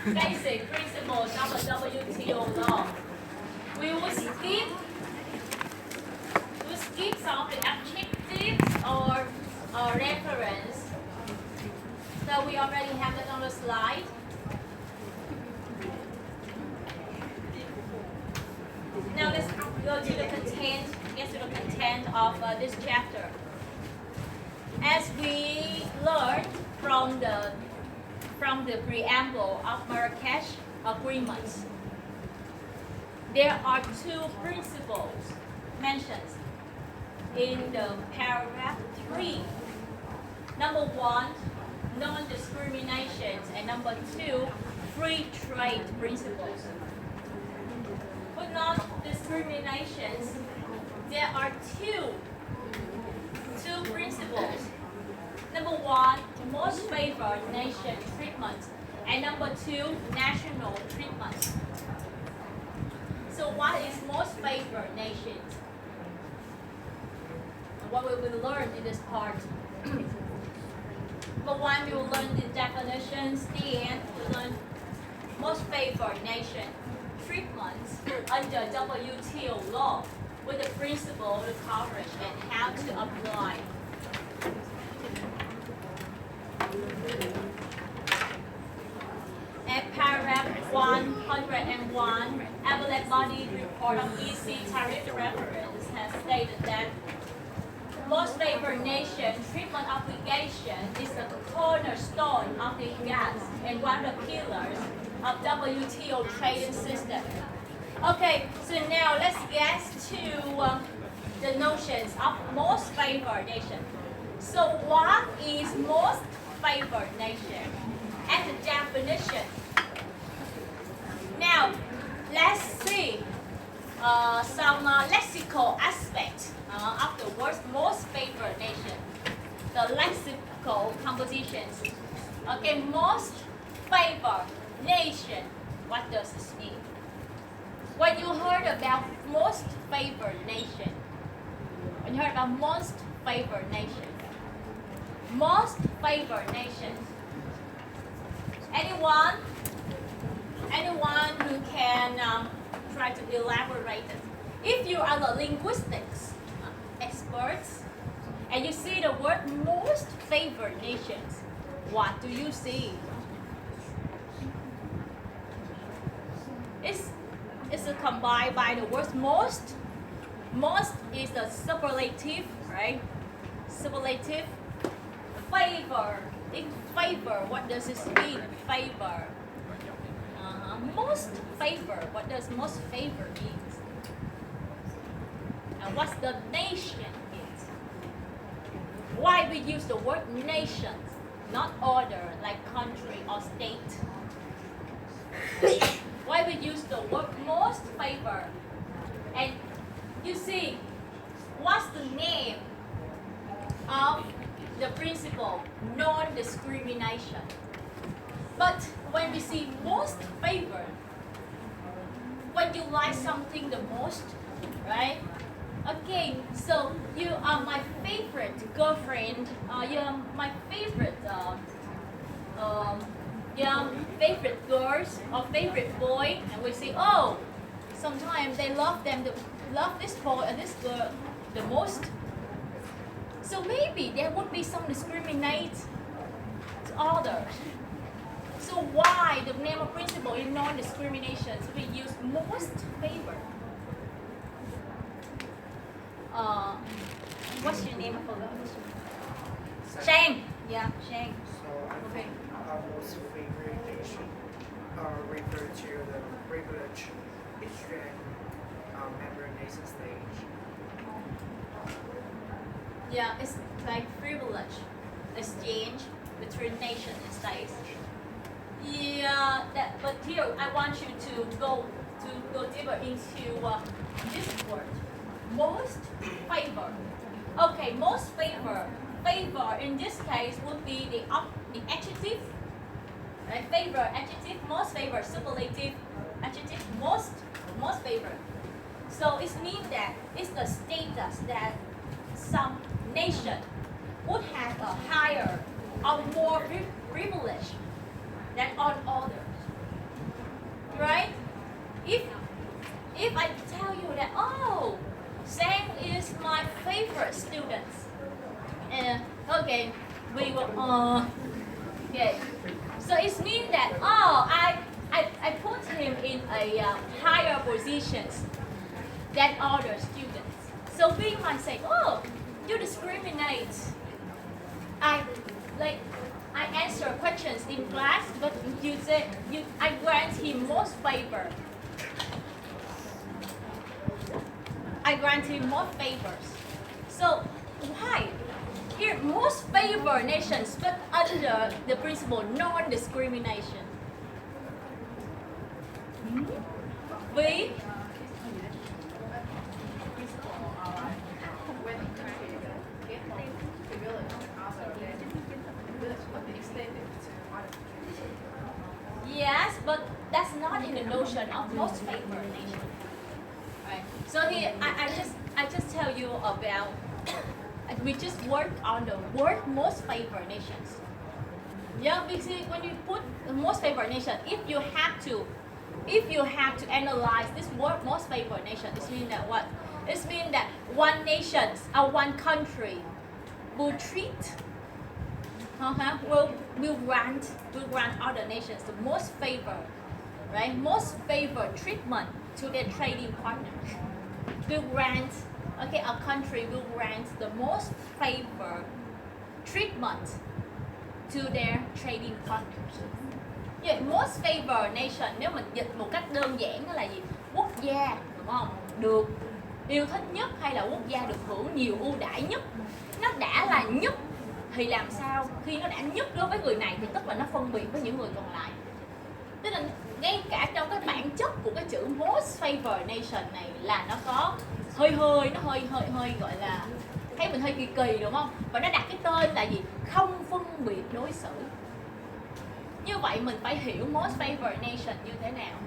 basic principles of the WTO law. We will skip some of the adjectives or reference that we already have it on the slide. Now let's go to the content of this chapter. As we learned from the preamble of Marrakesh agreements, there are two principles mentioned in the paragraph 3. Number 1, non-discrimination, and number 2, free trade principles. For non-discriminations, there are two principles. Number 1, most favored nation treatment, and number 2, national treatment. So what is most favored nations? What we will learn in this part. Number 1, we will learn the definitions, then we learn most favored nation treatments under WTO law with the principle, the coverage, and how to apply. At paragraph 101, Appellate Body Report of EC Tariff Reference has stated that most favored nation treatment obligation is the cornerstone of the GATT and one of the pillars of WTO trading system. Okay, so now let's get to the notions of most favored nation. So what is most favored nation? And the definition. Now, let's see some lexical aspects of the word most favored nation. The lexical compositions. Okay, most favored nation. What does this mean? When you heard about most favored nation, when you heard about most favored nation, most favored nation. Anyone who can try to elaborate it? If you are the linguistics experts and you see the word most favored nations, what do you see? It's combined by the word most. Most is the superlative, right? Superlative. Favor. In favor, what does this mean? Favor. Most favor. What does most favor mean? And what's the nation means? Why we use the word nation, not order like country or state? Why we use the word most favor? And you see, what's the name of the principle? Non-discrimination. But when we see most favor, when you like something the most, right? Okay, so you are my favorite girlfriend, you are my favorite favorite girls or favorite boy, and we say, oh, sometimes they love this boy and this girl the most. So maybe there would be some discriminate to others. So why the name of principle in non-discrimination we use most favor? What's your name? I forgot. Shang. Yeah, Shang. So I think our most favorite nation refer to the privilege exchange member nation stage. Yeah, it's like privilege exchange between nation and states. Yeah, but here I want you to go deeper into this word, most favor. Okay, most favor. Favor in this case would be the adjective, right? Favor, adjective, most favor, superlative, adjective, most favor. So it means that it's the status that some nation would have a higher or more privilege than all others. So it means that, oh, I put him in a higher positions than other students. So we might say, oh, you discriminate. I answer questions in class, but you say I grant him most favor. I grant him more favors. So why? Here, most favored nations, but under the principle non-discrimination. We yes, but that's not in the notion of most favored nation. Right. So here, I just tell you about. We just work on the word most favored nations. Yeah, because when you put the most favored nation, if you have to analyze this word most favored nation, it means that what? It means that one nation or one country will treat, will grant other nations the most favored, right? Most favored treatment to their trading partners. Will grant, a country will grant the most favored treatment to their trading partners. Vậy most favored nation nếu mình dịch một cách đơn giản đó là gì? Quốc gia, đúng không? Được yêu thích nhất hay là quốc gia được hưởng nhiều ưu đãi nhất. Nó đã là nhất thì làm sao? Khi nó đã nhất đối với người này thì tức là nó phân biệt với những người còn lại. Tức là ngay cả trong cái bản chất của cái chữ most favored nation này là nó có hơi gọi là thấy mình hơi kỳ kỳ, đúng không? Và nó đặt cái tên là gì? Không phân biệt đối xử. Như vậy mình phải hiểu most favored nation như thế nào.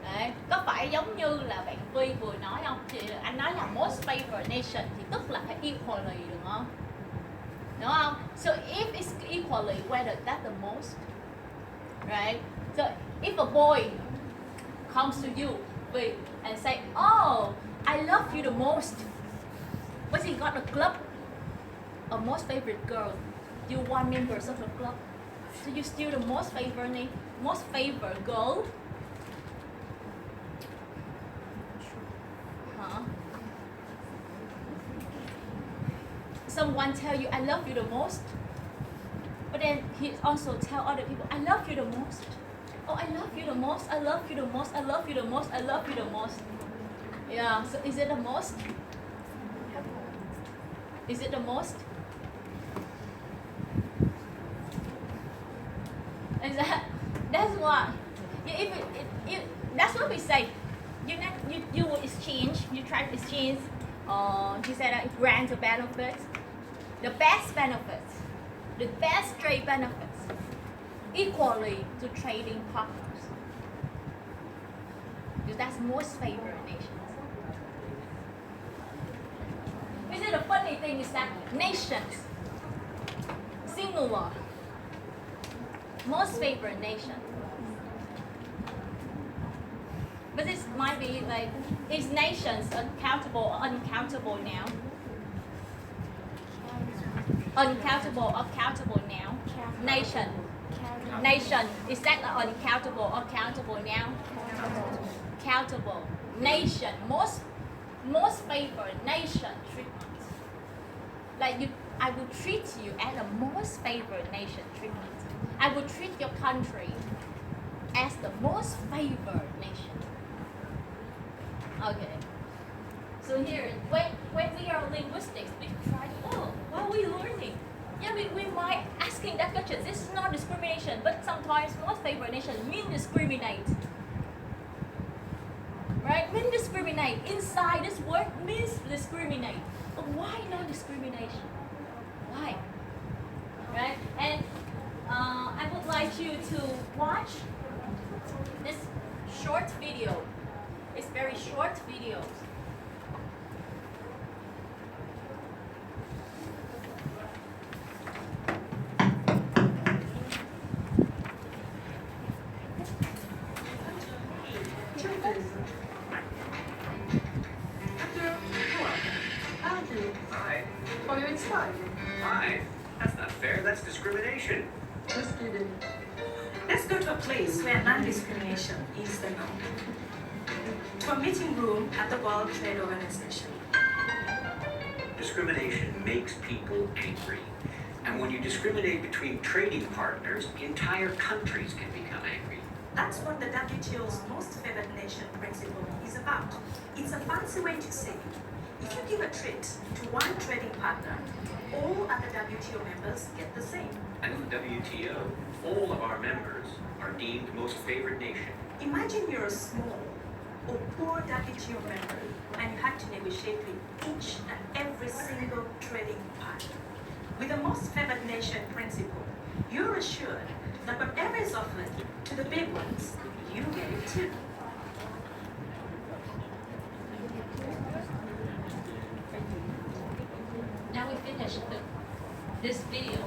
Đấy, có phải giống như là bạn Vi vừa nói không? Thì anh nói là most favored nation thì tức là phải equally, đúng không? Đúng không? So if it's equally, whether that's the most, right? So if a boy comes to you, Vi, and say, oh, I love you the most, but he got a club, a most favorite girl, you want members of the club, so you still the most favorite girl. Huh? Someone tell you I love you the most, but then he also tell other people I love you the most. Oh, I love you the most. I love you the most. I love you the most. I love you the most. Yeah. So is it the most? Is it the most? Is that's what? That's what we say. You will exchange. You try to exchange. He said that grant the benefits, the best benefits, the best trade benefits, equally to trading partners. Because that's most favored nations. You see, the funny thing is that nations, singular, most favored nation. But this might be like, is nations uncountable or uncountable now? Uncountable or countable now? Nation, is that uncountable or countable now? Countable. Nation, most favored nation treatment. Like I would treat you as a most favored nation treatment. I would treat your country as the most favored nation. Okay. So here, when we are linguistics, we try to, what are we learning? Yeah, we might asking that question. This is not discrimination, but sometimes most favored nation mean discriminate. Right? Mean discriminate. Inside this word means discriminate. But why not discrimination? Why? Right? And I would like you to watch this short video. It's very short video. Hi. Oh, you're inside. Hi. That's not fair. That's discrimination. Just kidding. Let's go to a place where non-discrimination is the norm. To a meeting room at the World Trade Organization. Discrimination makes people angry. And when you discriminate between trading partners, entire countries can become angry. That's what the WTO's most favored nation principle is about. It's a fancy way to say, if you give a treat to one trading partner, all other WTO members get the same. And in the WTO, all of our members are deemed most favored nation. Imagine you're a small or poor WTO member and you had to negotiate with each and every single trading partner. With the most favored nation principle, you're assured that whatever is offered to the big ones, you get it too. Now we finished this video.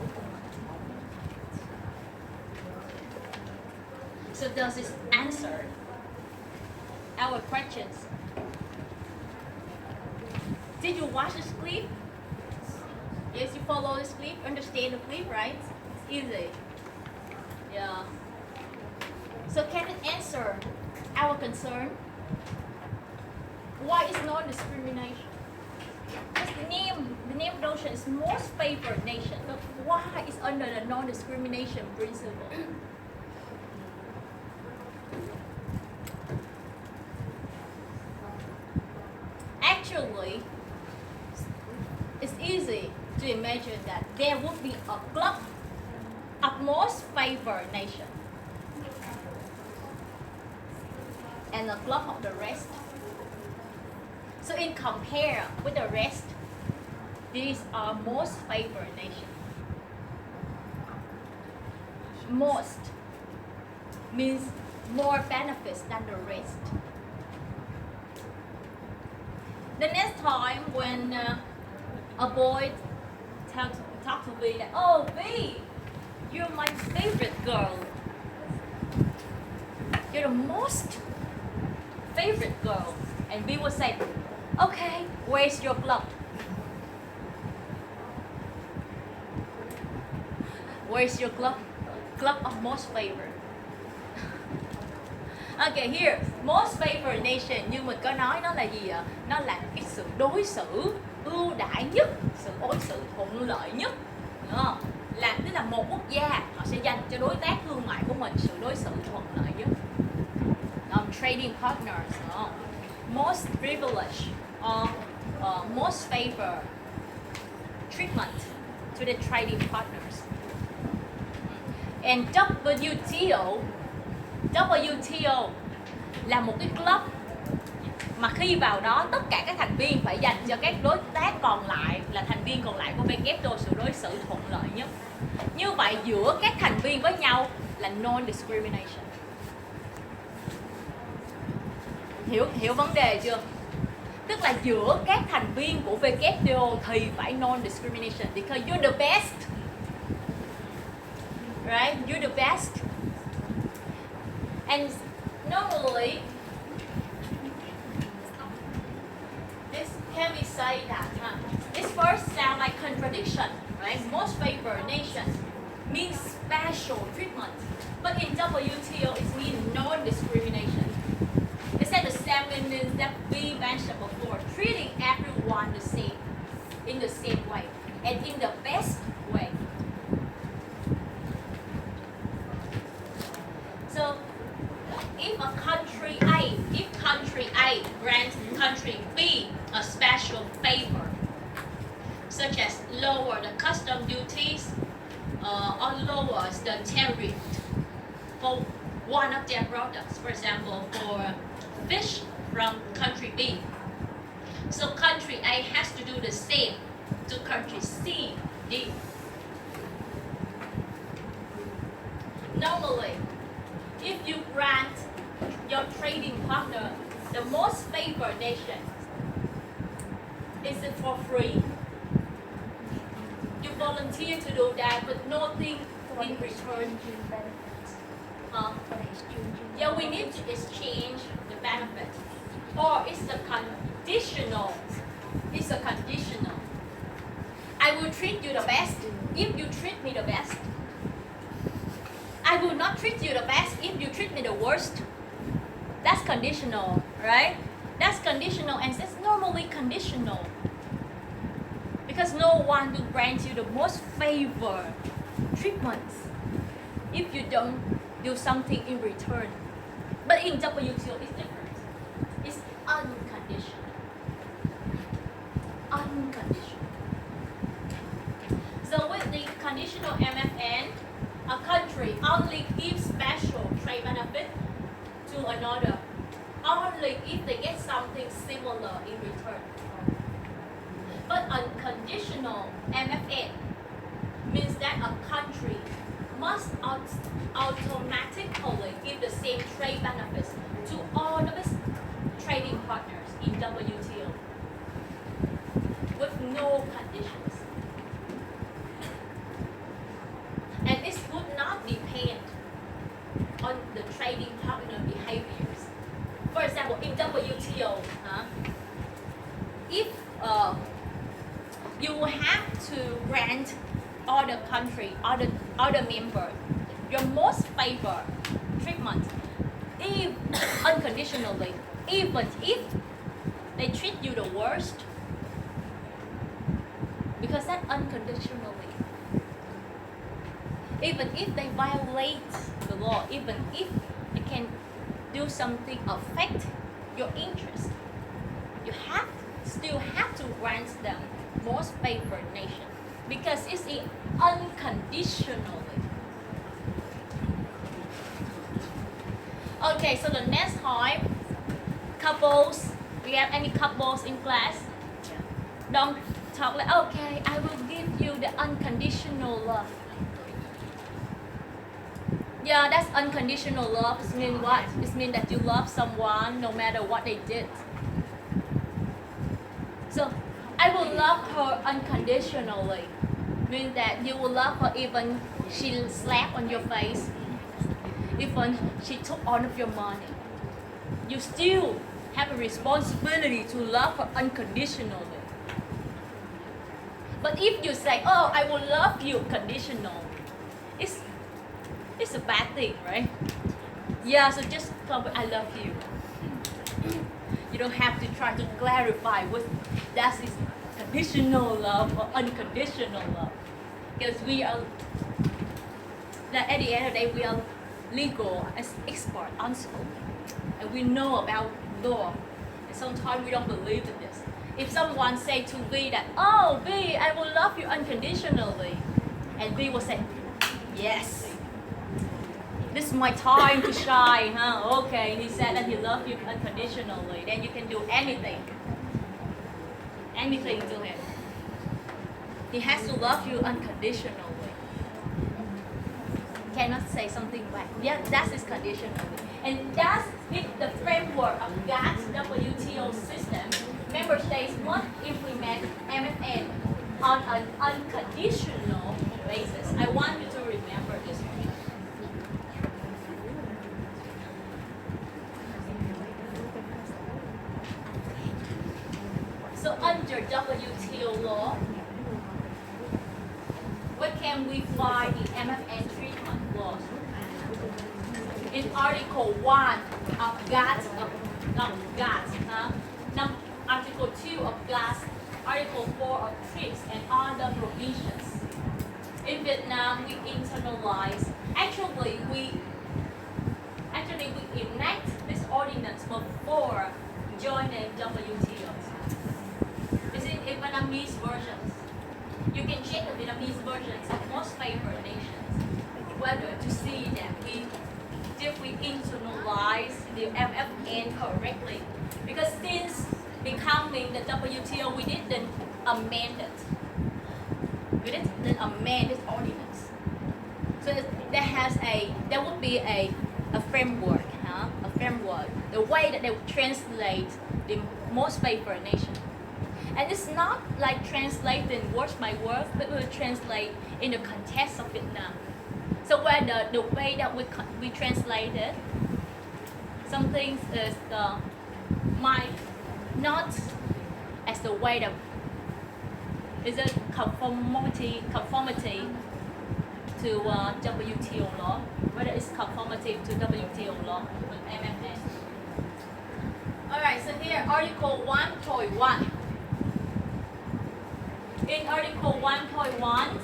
So does this answer our questions? Did you watch this clip? Yes, you follow this clip, understand the clip, right? It's easy. Yeah. So can it answer our concern? Why is non-discrimination? Because the name notion is most favored nation, but why is under the non-discrimination principle? Actually, it's easy to imagine that there would be a club of most favored nation and a club of the rest. So in compare with the rest, these are most favored nation. Most means more benefits than the rest. The next time when a boy talk to V that, oh V, you're my favorite girl. You're the most favorite girl. And V will say, okay, where's your club? Where's your club? Club of most favored. Okay, here, most favored nation, như mình có nói nó là gì ạ? Nó là cái sự đối xử ưu đãi nhất, sự đối xử thuận lợi nhất. Đúng không? Là tức là một quốc gia họ sẽ dành cho đối tác thương mại của mình sự đối xử thuận lợi nhất. Trading partners, most privileged or most favored treatment to the trading partners. And WTO là một cái club mà khi vào đó tất cả các thành viên phải dành cho các đối tác còn lại là thành viên còn lại của WTO sự đối xử thuận lợi nhất. Như vậy giữa các thành viên với nhau là non-discrimination. Hiểu vấn đề chưa? Tức là giữa các thành viên của WTO thì phải non-discrimination because you're the best. Right? You're the best. And normally, this can be said that this first sound like contradiction, right? Most favored nation means special treatment, but in WTO it means non-discrimination. It said the same means that we mentioned before, treating everyone the same, in the same way, and in the best way. So, if country A grants country B a special favor, such as lower the custom duties or lowers the tariff for one of their products, for example, for fish from country B. So country A has to do the same to country C, D. Normally, if you grant your trading partner the most favored nation, is it for free? You volunteer to do that, but nothing in return. Yeah, we need to exchange the benefits. Or it's a conditional. It's a conditional. I will treat you the best if you treat me the best. I will not treat you the best if you treat me the worst. That's conditional, right? That's conditional, and that's normally conditional. Because no one will grant you the most favored treatments if you don't do something in return. But in WTO, it's different. It's unconditional. Unconditional. So with the conditional MFN, a country only gives special trade benefit to another only if they get something similar in return. But unconditional MFN means that a country must automatically give the same trade benefits to all of its trading partners in WTO with no conditions. And this would not depend on the trading partner behaviors. For example, in WTO, if you have to grant other country, other member, your most favored treatment, if unconditionally, even if they treat you the worst, because that unconditionally, even if they violate the law, even if they can do something affect your interest, you still have to grant them most favored nation because it's unconditionally. Okay, so the next time, couples, we have any couples in class? Don't talk like, okay, I will give you the unconditional love. Yeah, that's unconditional love. It means what? It means that you love someone no matter what they did. So, I will love her unconditionally. Means that you will love her even she slapped on your face, even she took all of your money. You still have a responsibility to love her unconditionally. But if you say, oh, I will love you conditional, it's a bad thing, right? Yeah, so just come with I love you. You don't have to try to clarify what that is conditional love or unconditional love. Because we are, that at the end of the day, we are legal as expert on school. And we know about law. And sometimes we don't believe in this. If someone say to V that, oh, V, I will love you unconditionally. And V will say, yes. This is my time to shine, huh? Okay, he said that he loves you unconditionally. Then you can do anything. Anything to him. He has to love you unconditionally. Cannot say something back. Yeah, that is conditionally. And that's the framework of God's WTO system. Member states must implement MFN on an unconditional basis. I want you to remember this one. So under WTO law, where can we find the MFN treatment laws? In Article 1 of GATT, Article 2 of GATT, Article 4 of TRIPS, and other provisions. In Vietnam, we internalize. Actually, we enact this ordinance before joining WTO. This is in Vietnamese versions. You can check the Vietnamese versions of most favored nations, whether to see that if we internalize the MFN correctly. Because since becoming the WTO, we didn't amend it. We didn't amend this ordinance. So there would be a framework, a framework, the way that they would translate the most favored nation. And it's not like translating word by word, but we will translate in the context of Vietnam. So where the way that we translate it, some things is might not as the way that is a conformity to WTO law, whether it's conformative to WTO law with MFN. Alright, so here Article 1.1. In Article 1.1,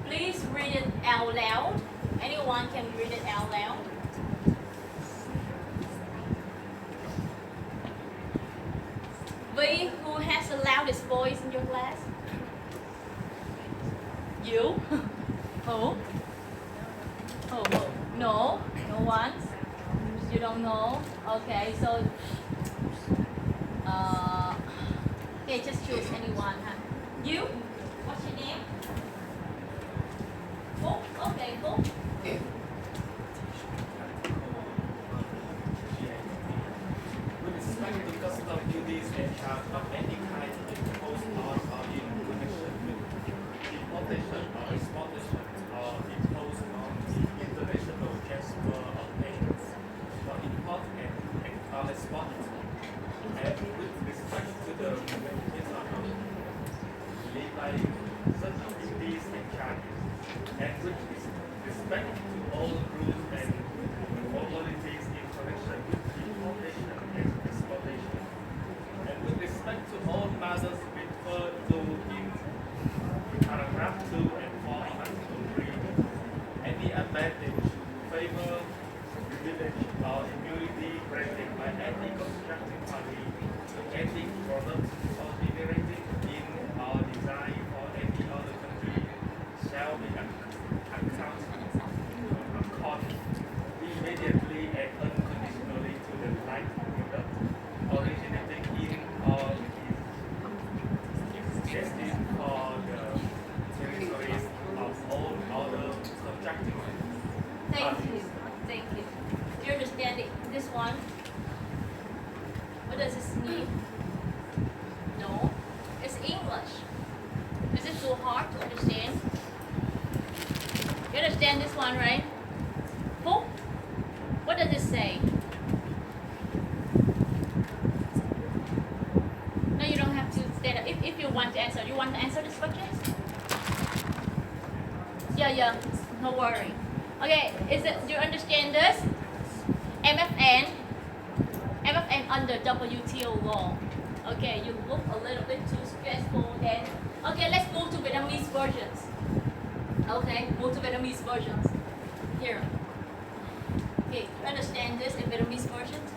please read it out loud. Anyone can read it out loud. V, who has the loudest voice in your class? You? Who? Who? No? No one? You don't know? Okay, so okay, just choose anyone, huh? You? What's your name? Phúc? Okay, Phúc. With respect to custom duties and charge of any kind imposed on or in connection with importation or exportation or imposed on the international transfer of payments for import and export, and with respect to the mechanism of levying such duties and charges, and with respect to all rules and formalities in connection with importation and exportation, and with respect to all matters referred to in paragraph 2 and 4 of Article 3, any advantage, favor, privilege, or immunity granted by any contracting party to any product originating in or designed for any other country shall be accounted immediately and unconditionally to the like product originating in or is destined for the territories of all other contracting Thank parties. you. Thank you. Do you understand this one? What does this mean? No. It's English. Is it too hard to understand? You understand this one, right? Phúc? What does it say? No, you don't have to stand up. If you want to answer, you want to answer this question? Yeah, no worry. Okay, do you understand this? MFN under WTO law. Okay, you look a little bit too stressful then. Okay, let's move to Vietnamese versions. Okay, move to Vietnamese versions. Here. Okay, you understand this in Vietnamese versions?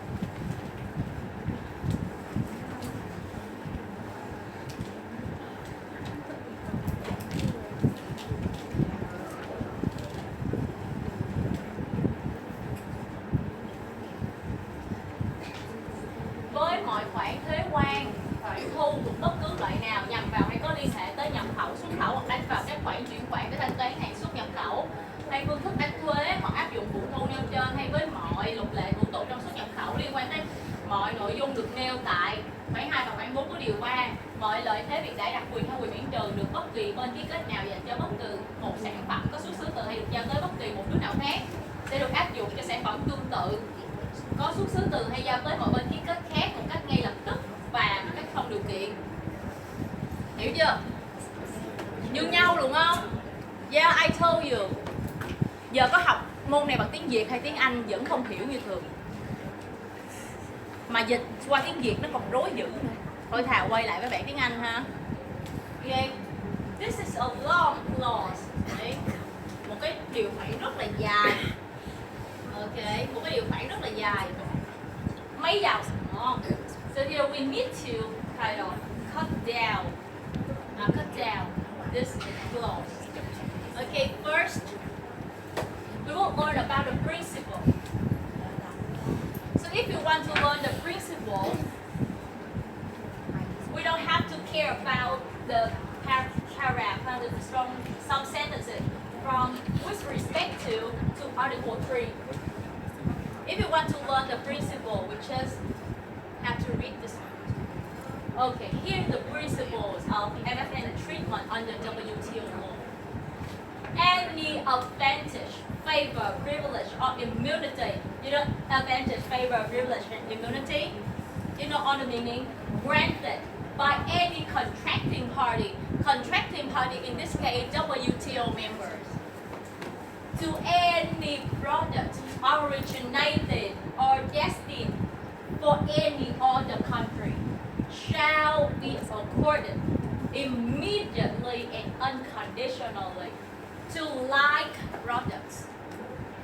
Với mọi khoản thuế quan, khoản thu của bất cứ loại nào nhằm vào hay có liên hệ tới nhập khẩu, xuất khẩu hoặc đánh vào các khoản chuyển khoản để thanh toán hàng xuất nhập khẩu hay phương thức đánh thuế hoặc áp dụng phụ thu nêu trên, hay với mọi luật lệ thủ tục trong xuất nhập khẩu liên quan tới mọi nội dung được nêu tại khoản 2 và khoản 4 của điều 3, mọi lợi thế việc giải đặc quyền hay quyền miễn trừ được bất kỳ bên ký kết nào dành cho bất cứ một sản phẩm có xuất xứ từ hay được giao tới bất kỳ một nước nào khác sẽ được áp dụng cho sản phẩm tương tự có xuất xứ từ hay giao tới mọi bên ký kết khác một cách ngay lập tức và một cách không điều kiện. Hiểu chưa? Như nhau đúng không? Yeah, I told you. Giờ có học môn này bằng tiếng Việt hay tiếng Anh vẫn không hiểu như thường. Mà dịch qua tiếng Việt nó còn rối dữ nữa. Thôi thà quay lại với bạn tiếng Anh ha. Okay. This is a long clause. Đấy. Một cái điều khoản rất là dài. Ok, một cái điều khoản rất là dài. Mấy dòng. So here we need to kind of cut down this clause. Okay, first we will learn about the principle. So if you want to learn the principle, we don't have to care about the paragraph and some sentences from with respect to Article 3. If you want to learn the principle, we just have to read this one. Okay, here are the principles of MFN treatment under WTO law. Any advantage, favor, privilege, or immunity. You know, advantage, favor, privilege, and immunity. You know all the meaning? Granted by any contracting party. contracting party, in this case WTO members, to any product originated or destined for any other country shall be accorded immediately and unconditionally to like products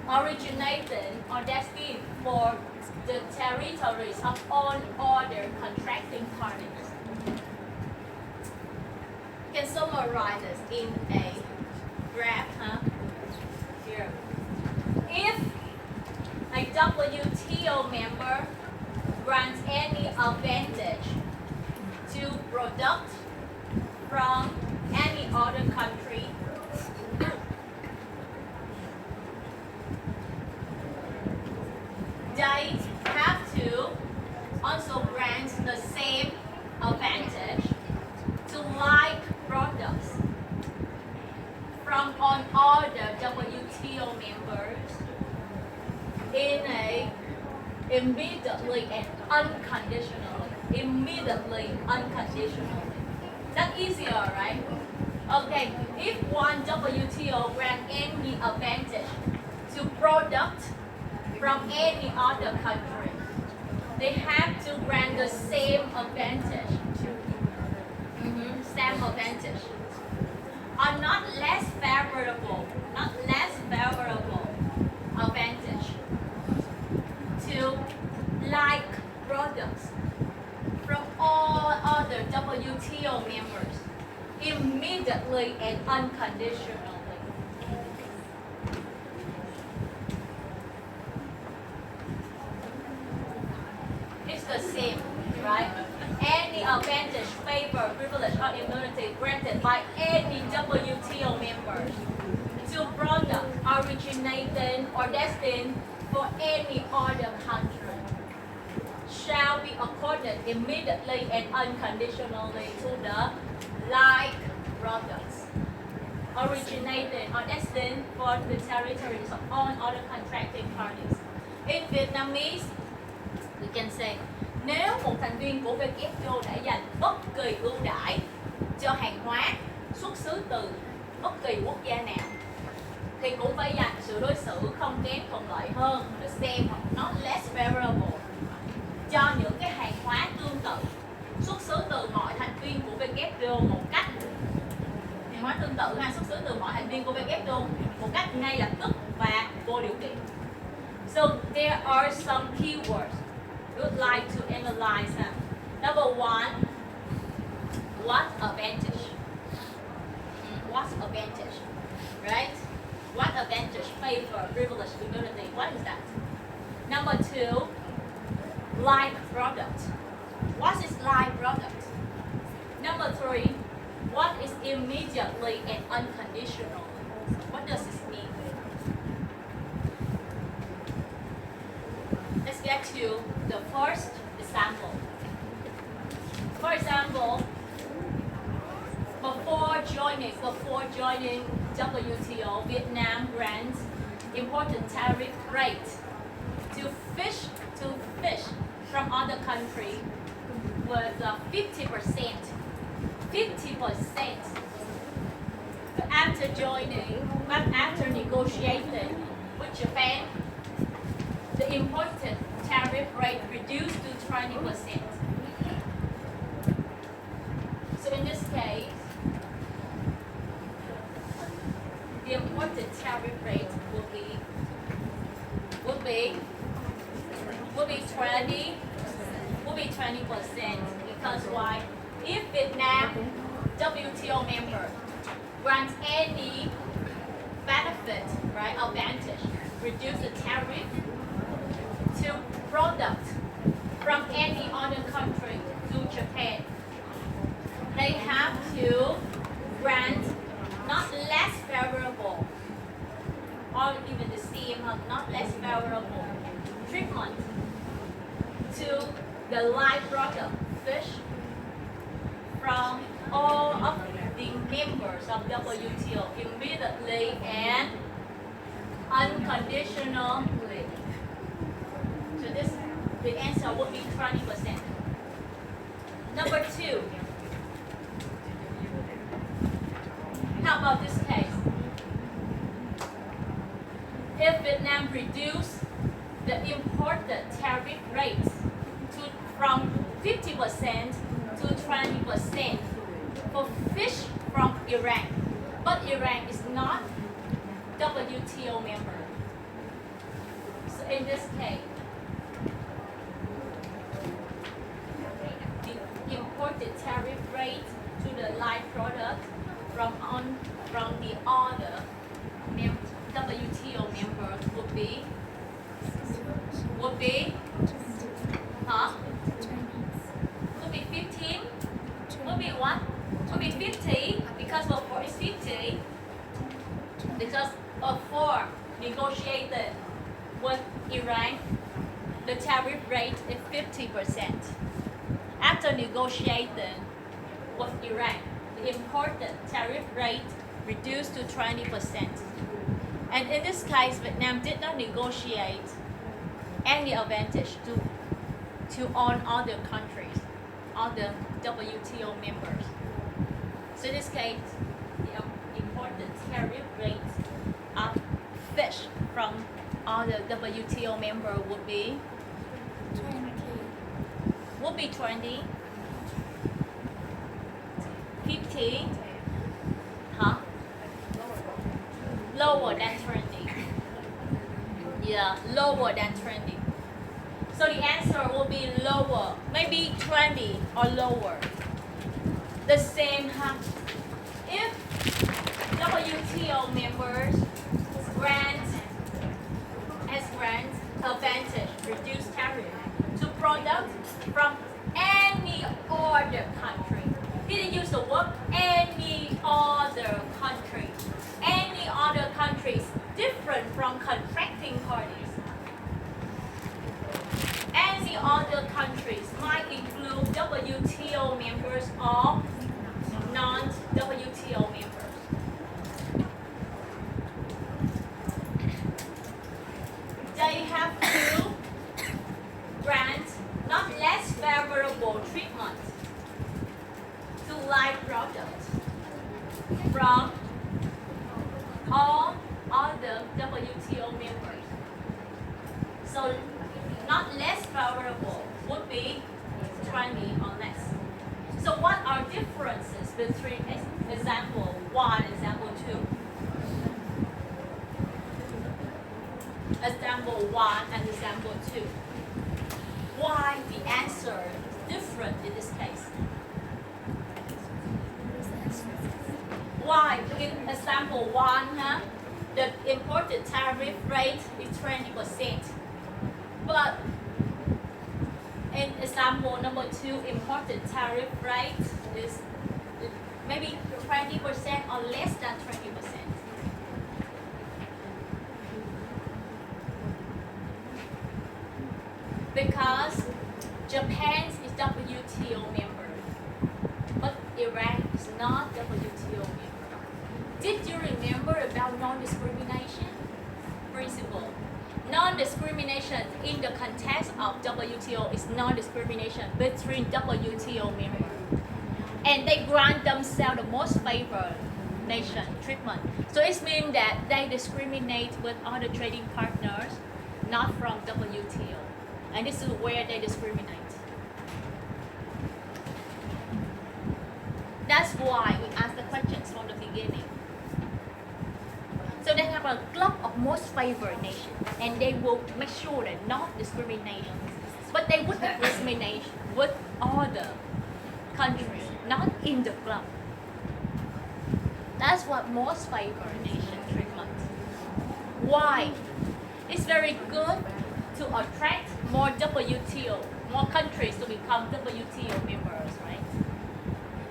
originated or destined for the territories of all other contracting parties. You can summarize this in a graph, Here. If a WTO member grants any advantage to product from any other country, they have to also grant the same advantage to like products from all other WTO members in a immediately and unconditionally. Immediately, unconditionally. That's easier, right? Okay, if one WTO grant any advantage to product from any other country, they have to grant the same advantage. Same advantage. Or not less favorable advantage to like products from all other WTO members immediately and unconditionally. It's the same, right? Any advantage, favor, privilege, or immunity granted by any WTO member to product originated or destined for any other country shall be accorded immediately and unconditionally to the like products originated or destined for the territories of all other contracting parties. In Vietnamese, we can say, nếu một thành viên của WTO đã dành bất kỳ ưu đãi cho hàng hóa xuất xứ từ bất kỳ quốc gia nào, thì cũng phải dành sự đối xử không kém thuận lợi hơn, the same hoặc not less favorable, cho những cái hàng hóa tương tự xuất xứ từ mọi thành viên của WTO một cách hàng hóa tương tự hay xuất xứ từ mọi thành viên của WTO một cách ngay lập tức và vô điều kiện. So there are some keywords we would like to analyze them. Number one, what advantage? What's advantage? Right? What advantage, favor, privilege, immunity? What is that? Number two, like product. What is like product? Number three, what is immediately and unconditional? What does this mean? Let's get to the first example. For example, before joining WTO, Vietnam grants important tariff rate to fish from other country was 50%. 50%. But after negotiating with Japan, the imported tariff rate reduced to 20%. So in this case, the imported tariff rate will be 20%. Because why? If Vietnam WTO member grants any benefit, right, advantage, reduce the tariff to product from any other country to Japan, they have to grant not less favorable or even the same, not less favorable treatment to the live product fish from all of the members of WTO immediately and unconditionally. So this, the answer would be 20%. Number two, Vietnam reduced the imported tariff rates from 50% to 20% for fish from Iran. But Iran is not WTO member. So in this case, the imported tariff rate to the live product from the other WTO members would be Would be 15? Would be what? Would be 50 because before it's 50 because before negotiated with Iran the tariff rate is 50%. After negotiating with Iran the imported tariff rate reduced to 20%. And in this case Vietnam did not negotiate any advantage to all other countries, other WTO members. So in this case, the imported tariff rates of fish from other WTO member would be 20, 50, lower than 20. Yeah, lower than 20. So the answer will be lower, maybe 20 or lower. The same, if WTO members grant advantage, reduced tariff to products from any other country. Didn't use the word any other country. Any other countries different from contracting parties. Any other countries might include WTO members or non-WTO members. They have to grant not less favorable treatment to live products from all other WTO members. So not less favorable would be 20 or less. So what are differences between example 1 and example 2? Example 1 and example 2. Why the answer is different in this case? Why? In example 1, the imported tariff rate is 20%. But in example number 2, imported tariff rate is maybe 20% or less than 20%. Because Japan is WTO member, but Iran is not WTO member. Did you remember about non-discrimination principle? Non-discrimination in the context of WTO is non-discrimination between WTO members. And they grant themselves the most favored nation treatment. So it means that they discriminate with other trading partners not from WTO. And this is where they discriminate. That's why we ask the questions from the beginning. So they have a club of most favored nations, and they will make sure that not discrimination. But they would not discriminate with other countries, not in the club. That's what most favored nation treatment. Why? It's very good to attract more WTO, more countries to become WTO members, right?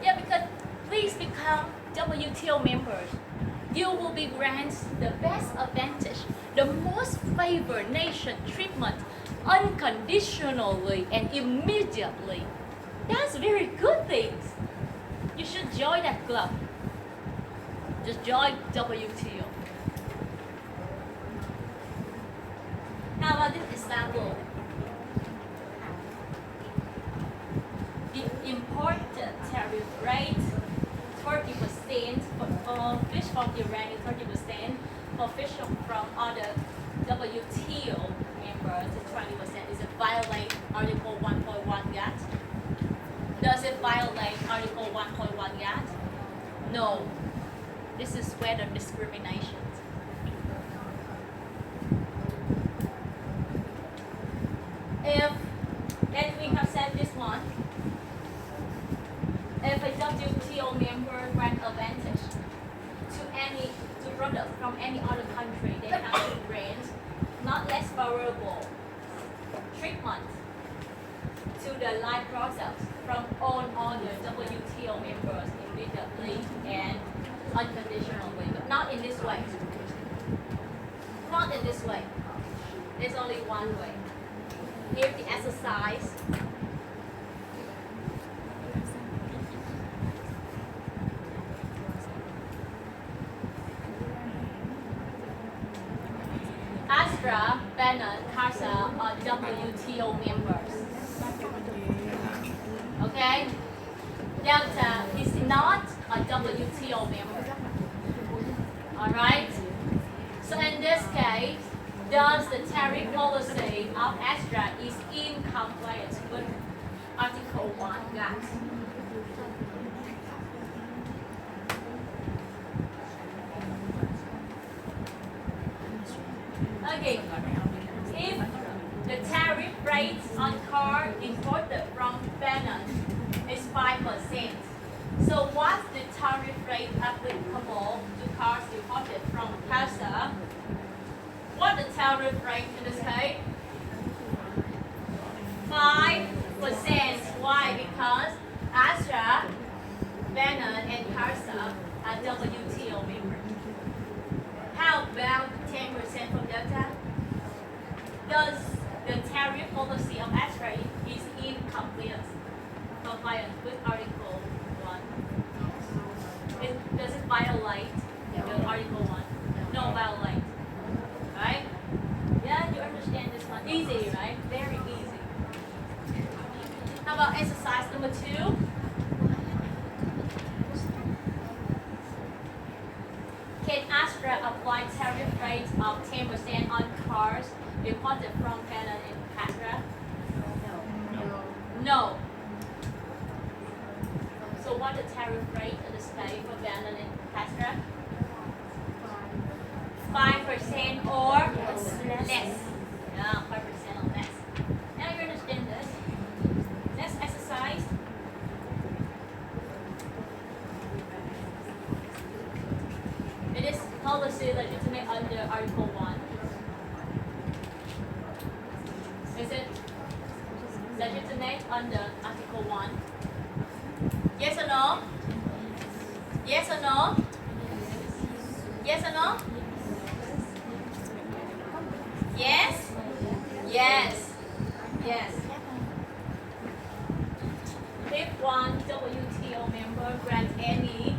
Yeah, because please become WTO members. You will be granted the best advantage, the most favored nation treatment unconditionally and immediately. That's very good things. You should join that club. Just join WTO. How about this example? The imported tariff rate 30% for fish from Iran, 30% for fish from other WTO members, the 20%, is it violate Article 1.1 GATT? Does it violate Article 1.1 GATT? No. This is where the discrimination. If, then we have said this one, if a WTO member grant advantage to products from any other country, they have to grant not less favorable treatment to the live products from all other WTO members immediately and unconditionally, but not in this way. Not in this way. There's only one way. Here's the exercise. Astra, Bannon, CASA are WTO members. Okay? Delta is not a WTO member. Alright? So in this case, does the tariff policy of Astra is in compliance with Article 1 GATT? Okay, if the tariff rate on car imported from Bannon is 5%, so what's the tariff rate applicable to cars imported from CASA? What's the tariff rate in this case? 5%. Why? Because Astra, Bannon, and CASA are WTO members. How about 10% from Delta? Does the tariff policy of Astra is in compliance with Article 1? Does it violate the Article 1? No, violate. Right? Yeah, you understand this one. Easy, right? Very easy. How about exercise number 2? Can Astra apply tariff rates of 10% on cars imported from Bannon and CASA? No. So what the tariff rate in this case for Bannon and CASA? 5% or less. Yeah, 5% or less. Now you understand this. Next exercise. It is policy legitimate under Article 1. Is it legitimate under Article 1? Yes or no? Yes or no? Yes or no? Yes? Yes. Yes. If one WTO member grants any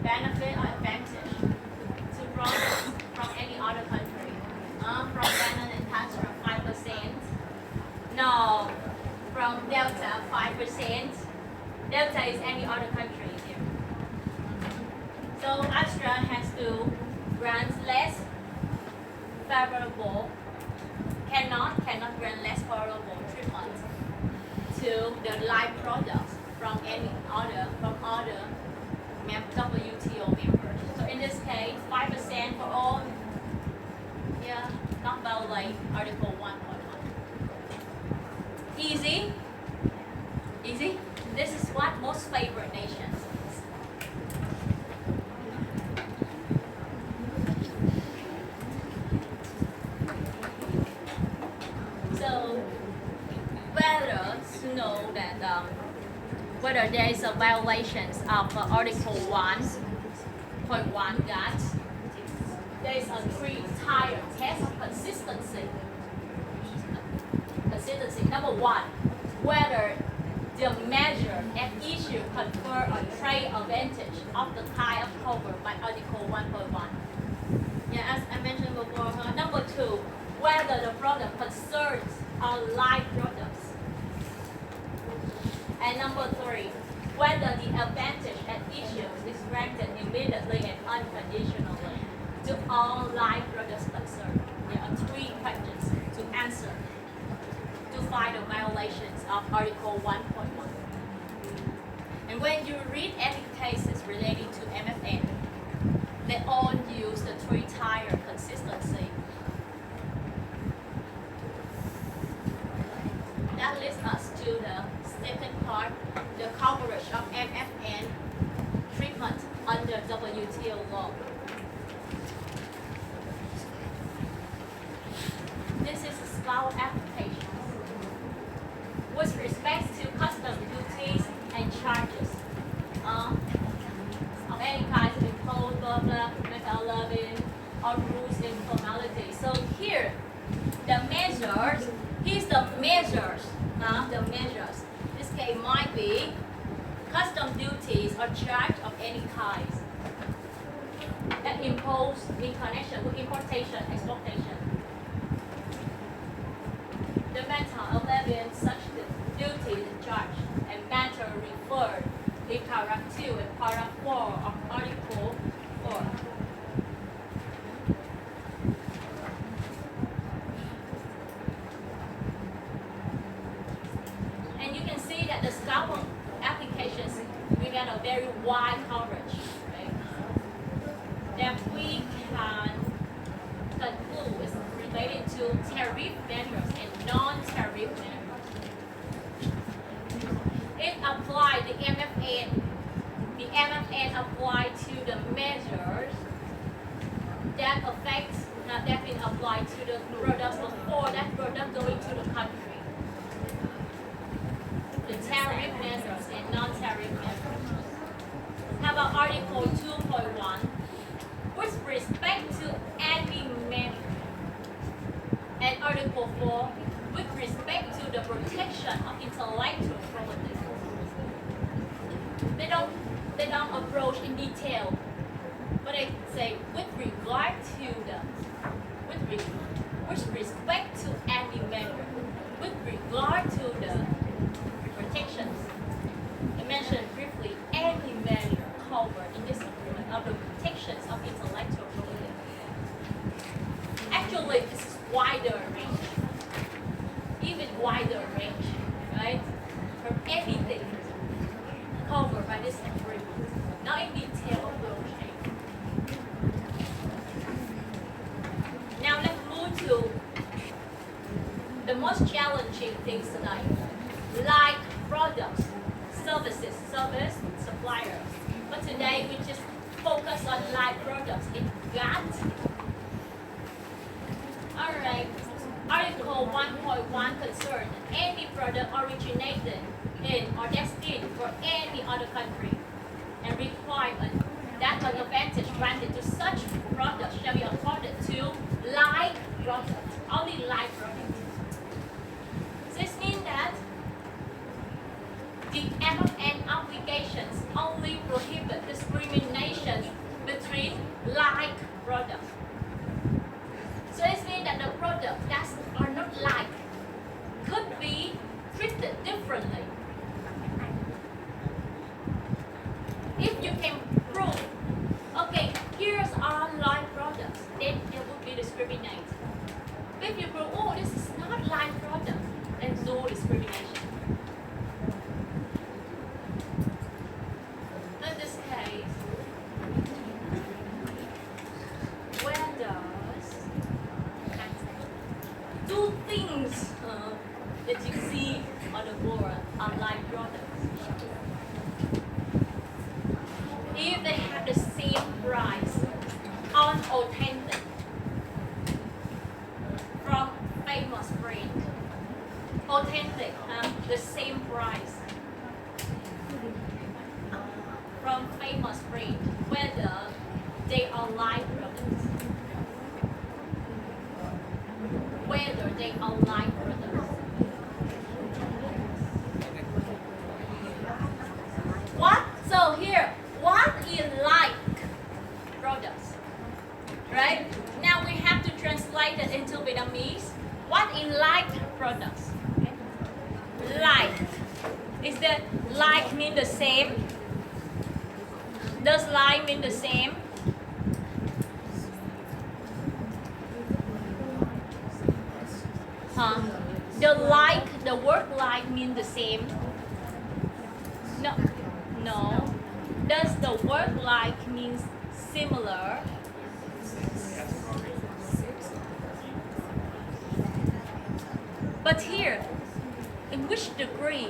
benefit or advantage to products from any other country, from Bannon and CASA 5%. No, from Delta 5%. Delta is any other country here. So Astra has to grant less favorable, cannot grant less favorable treatment to the live products from other WTO members. So in this case, 5% for all, not violate Article 1.1. Easy? Easy? This is what most favored nations is. So, better to know that whether there is a violations of Article 1.1 GATT, there is a 3-tier test of consistency. Number 1, whether the measure at issue confer a trade advantage of the kind covered by Article 1.1. Yeah, as I mentioned before. Number 2, whether the product concerns are live products. And number 3, whether the advantage at issue is granted immediately and unconditionally to all live products concerned. there are 3 questions to answer to find the violations of Article 1.1. And when you read any cases relating to MFN, they all use the 3-tier consistency. That leads us to the second part, the coverage of MFN treatment under WTO law. This is a spouse application. With respect to custom duties and charges of any kind of imposed, blah blah, method loving, or rules and formalities. So here, the measures. Here's the measures. The measures. This case might be custom duties or charge of any kind that imposed in connection with importation, exportation. The matter of levying such duties and charge and matter referred in paragraph 2 and paragraph 4 of Article 4. And you can see that the scope of applications, we get a very wide coverage, right? That we can conclude is related to tariff measures and non-tariff measures. It applied the MFN. The MFN applied to the measures that affect, that been applied to the products before that product going to the country. The tariff measures and non-tariff measures. How about Article 2.1? With respect to any measure. And Article 4, with respect to the protection of intellectual property. They don't approach in detail, but they say with regard to the, with respect to any measure, with regard to the protections. I mentioned briefly any measure covered in this agreement of the protections of intellectual property. Actually, this is wider range, even wider range, right? From anything covered by this agreement, not in detail approach. Now let's move to the most challenging things tonight, like products, services, service suppliers. But today we just focus on live products in GATT. Alright, Article 1.1 concerns any product originated in or destined for any other country and requirement that an advantage granted to such products shall be accorded to live products, only live products. This means that the MFN obligations only prohibit discrimination between like products. So it means that the products that are not like could be treated differently. If you can prove, okay, here's our like products, then there would be discrimination. If you prove, oh, this is not like product, then no discrimination. In this case, where does two things that you see on the board are like products? If they have the same price, unauthentic, from famous brand, authentic, the same price, from famous brand, whether they are like products, whether they are like products. What? So here, what is like products? Right? Now we have to translate it into Vietnamese. What is like products? Okay. Like. Is that like mean the same? Does like mean the same? Huh? The word like mean the same? No. No. Does the word like means similar? But here, in which degree?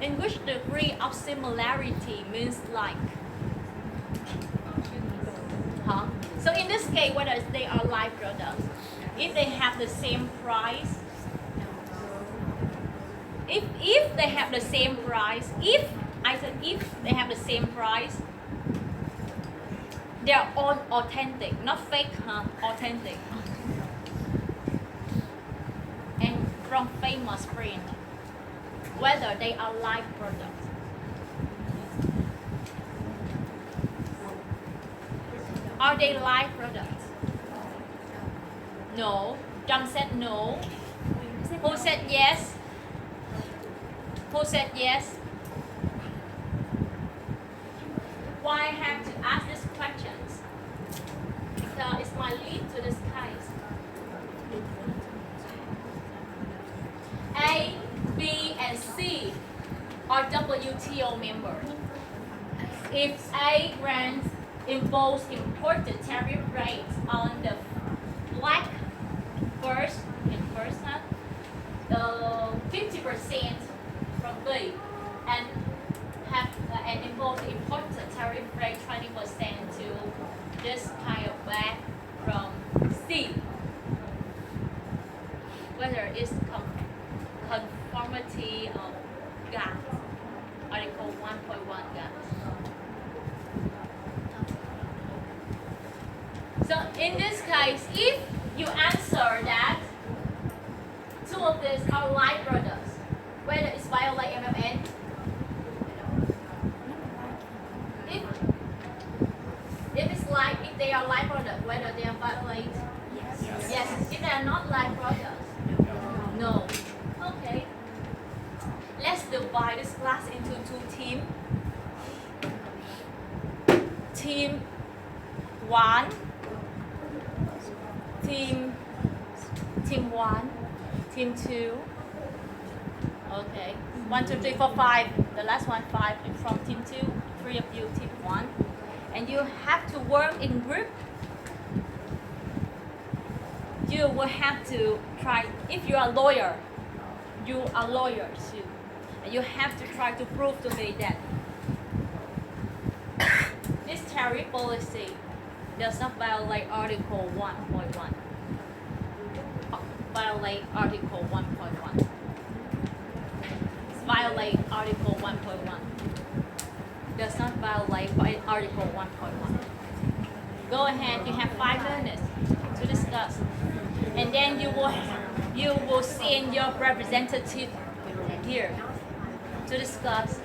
In which degree of similarity means like? Huh? So in this case, whether they are like products, if they have the same price, if they have the same price, if they have the same price, they are all authentic, not fake, huh? Authentic. And from famous brand, whether they are like products. Are they like products? No. John said no. Who said yes? Who said yes? Why I have to ask these questions? Because it might lead to this case. A, B, and C are WTO members. If A grants impose imported tariff rates on the black first, 50% from B, and impose imported tariff rate 20% to this kind of bag from C. Whether it's conformity of GATT, Article 1.1 GATT. So in this case, if you answer that two of these are like products, whether it's violate MFN, if they are like products, whether they are violate, yes. If they are not like products, no. Okay. Let's divide this class into two teams. Team 1. Team 1. Team 2. Okay. 1, 2, 3, 4, 5. The last one 5 is from team 2. 3 of you team 1. And you have to work in group. You will have to try, if you are a lawyer, you are lawyers too. And you have to try to prove to me that this tariff policy does not violate Article 1.1. Violate Article 1.1. Violate Article 1.1. Does not violate Article 1.1. Go ahead, you have 5 minutes to discuss. And then you will send your representative here to discuss.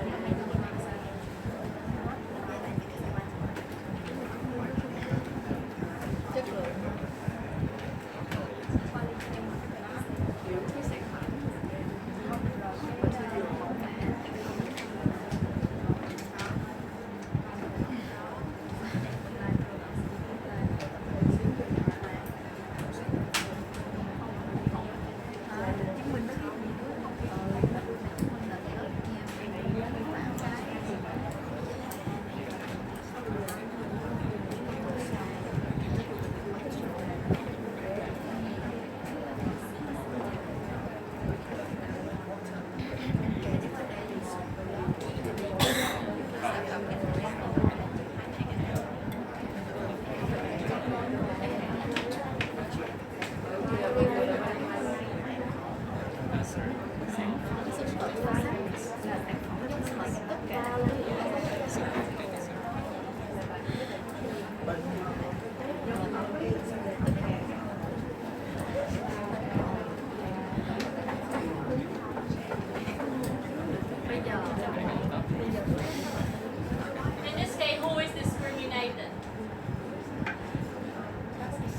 In this case, who is discriminated?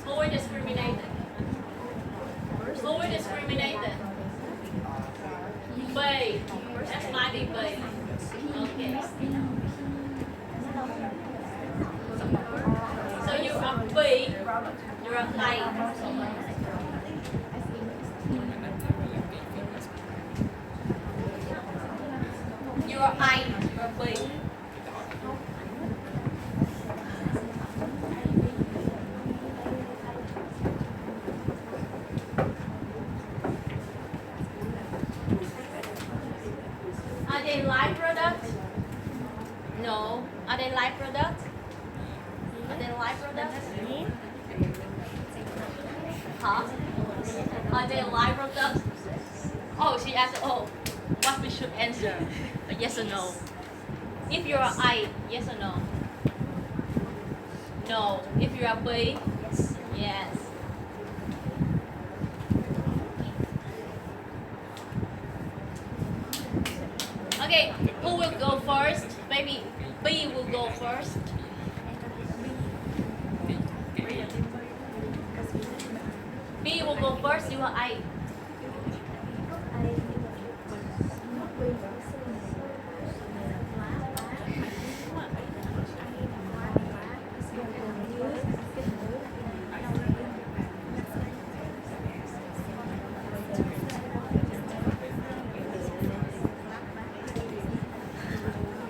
Who is discriminated? Who is discriminated? B. That's my B. Okay. So you are B. You are A. are A or B? Are they live products? No. Are they live products? Are they live products? Huh? Are they live products? Oh, she asked, oh, what we should answer? A yes or no? If you are A, yes or no? No. If you are B, yes. Okay, who will go first? Maybe B will go first. B will go first, you are A.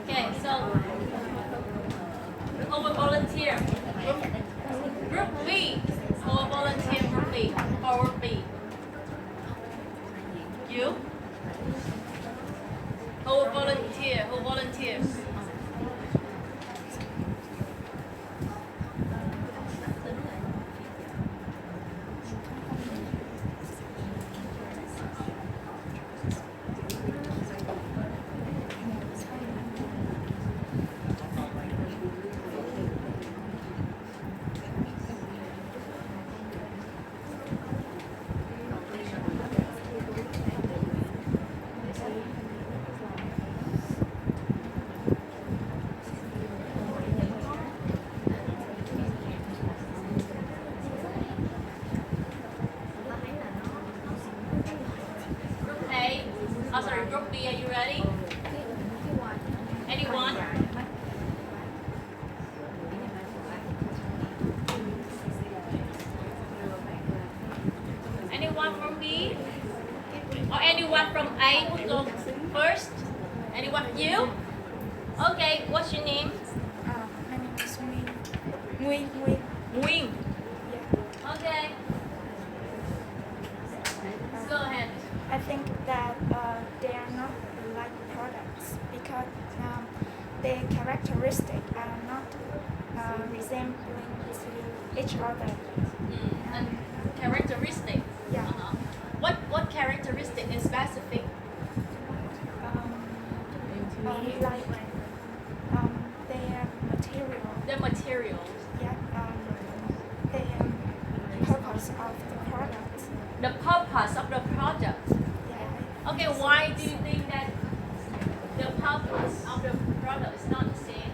Okay, so who will volunteer? Group B. Who will volunteer group B? Forward B. You? Who will volunteer? Who volunteers? Group A. Oh, sorry, Group B. Are you ready? Anyone? Anyone from B? Or anyone from A who go first? Anyone? You? Okay, what's your name? My name is Nguyen. Wing. Yeah. Okay. Go ahead. I think that they are not like products because their characteristics are not resembling to each other. And characteristic. Yeah. What characteristic is specific? Like their material. The materials. Yeah. The purpose of the product. The purpose of the product. Yeah. Okay, why do you think that the purpose of the product is not the same?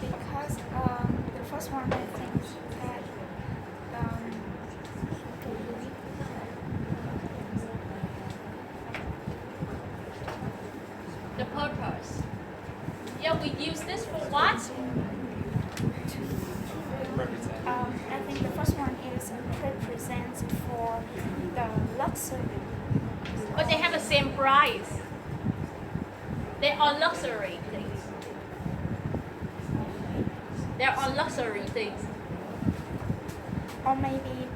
Because the first one I think that The purpose. Yeah, we use this for what? I think the first one is represents for the luxury. But they have the same price. They are luxury things. They are luxury things. Or maybe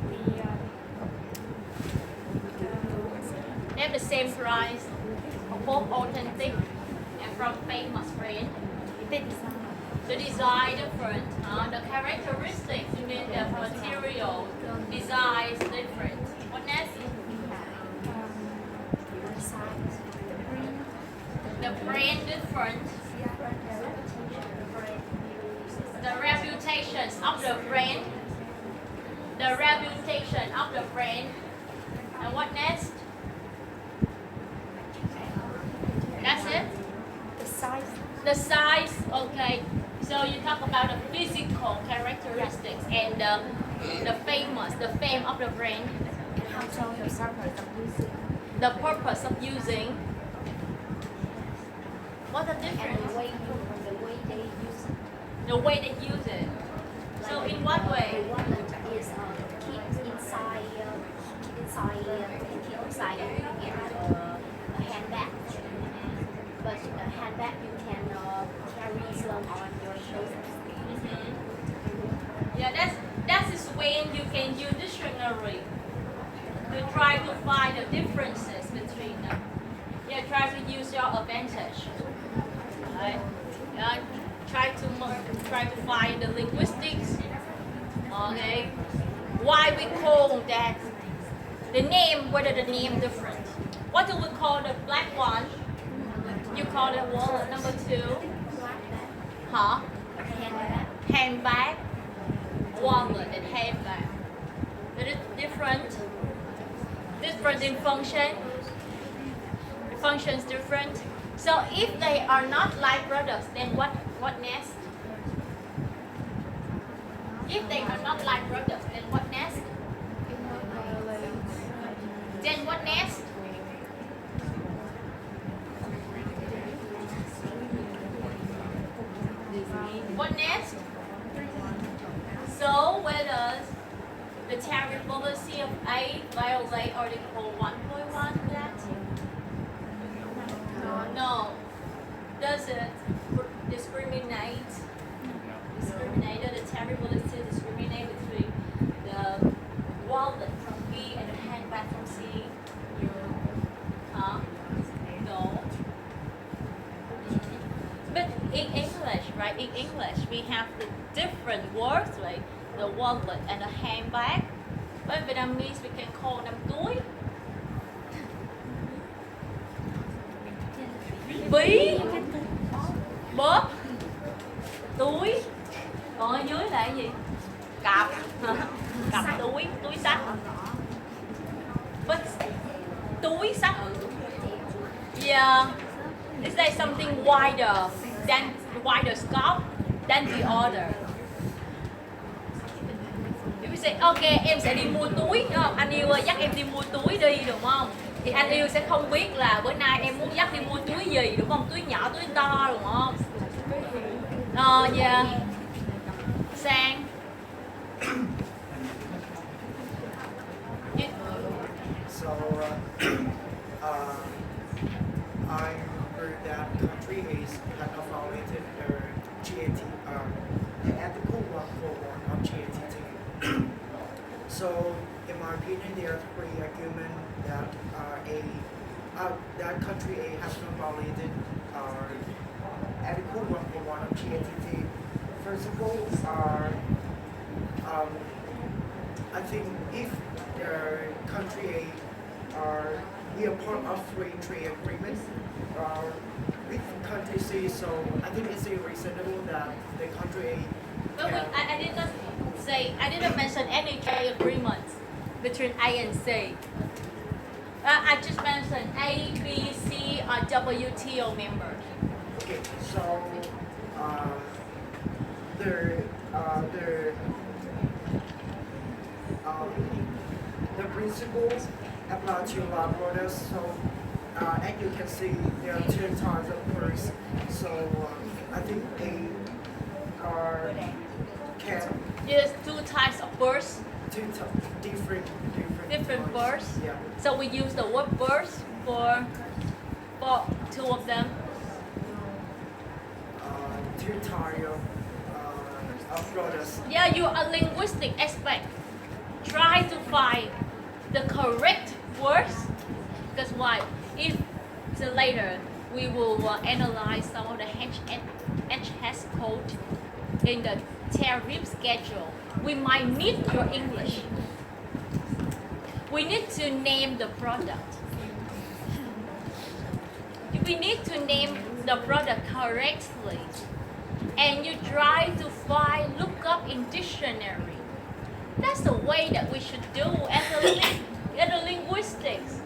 They have the same price, both authentic and from famous brand. the design. The design different, the characteristics, you mean the material, design is different. What next? The brand different. The reputation of the brand. The reputation of the brand. And what next? That's it? The size. The size, okay. So you talk about the physical characteristics and the fame of the brand. The purpose of using. What's the difference? The way they use it. The way they use it. So in what way? The one is keep inside a handbag. you can use dictionary to try to find the differences between them. Yeah, try to use your advantage. Right? Yeah, try to find the linguistics. Okay. Why we call that the name? Whether the name different? What do we call the black one? You call it wallet. Number 2. Huh? Handbag. Wallet and handbag. It is different. Different in function. The function is different. So if they are not like products, then what next? If they are not like products, then what next? Then what next? What next? So whether the tariff policy of A violate Article 1.1 of that? No. Does it discriminate? The tariff policy discriminate between the wallet from B and the handbag from C? Huh? No. But in English, right? In English, we have the different words, right? The wallet and the handbag. But in Vietnamese, we can call them túi. Ví, bóp, túi. Còn ở dưới là cái gì? Cặp. Cặp túi, túi xách. But túi xách. Yeah. Is there something wider scope than the other? If you say, ok, em sẽ đi mua túi, đúng không? Anh yêu ơi, dắt em đi mua túi đi, đúng không? Thì anh yêu sẽ không biết là bữa nay em muốn dắt đi mua túi gì, đúng không? Túi nhỏ, túi to, đúng không? Yeah. Sang. So, I heard that country has not violated the GAT, the ethical 141 of GATT. So, in my opinion, there are 3 arguments that that country A has not violated ethical 141 of GATT. First of all, I think if the country A we are part of 3 trade agreements with country C, so I think it's reasonable that the country A. But I didn't mention any trade agreements between A and C. I just mentioned A, B, C are WTO members. Okay, so the principles apply to our products. So as you can see, there are 2 types of birds. So I think they can There's 2 types of birds, different types. birds. Yeah. So we use the word birds for 2 of them. 2 types of products. Yeah, you are linguistic expert. Try to find the correct words. Because why? If later we will analyze some of the HS code in the tariff schedule, we might need your English. We need to name the product. We need to name the product correctly. And you try to look up in dictionary. That's the way that we should do as a linguistics.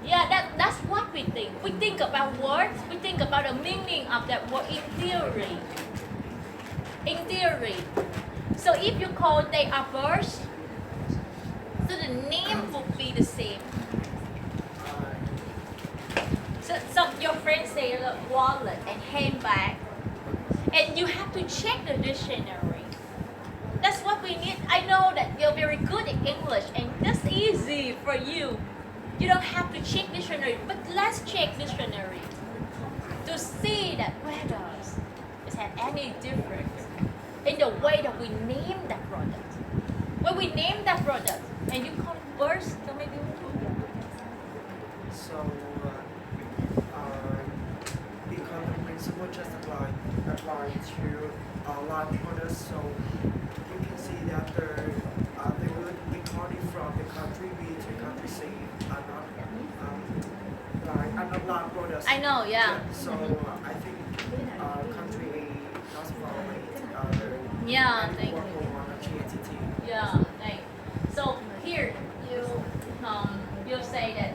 Yeah, that's what we think. We think about words. We think about the meaning of that word in theory. In theory. So if you call they are birds, so the name would be the same. So some your friends say wallet and handbag, and you have to check the dictionary. That's what we need. I know that you're very good at English, and that's easy for you. You don't have to check dictionary, but let's check dictionary to see that whether it has any difference in the way that we name that product. we name that product and you call it burst, so maybe So, because the principle just apply to a lot of products, so you can see that the good economy from the country B to country C are not lot products. I know, yeah. So I think country A does violate Yeah, the thank work you. on GATT. Yeah, thank. So here you say that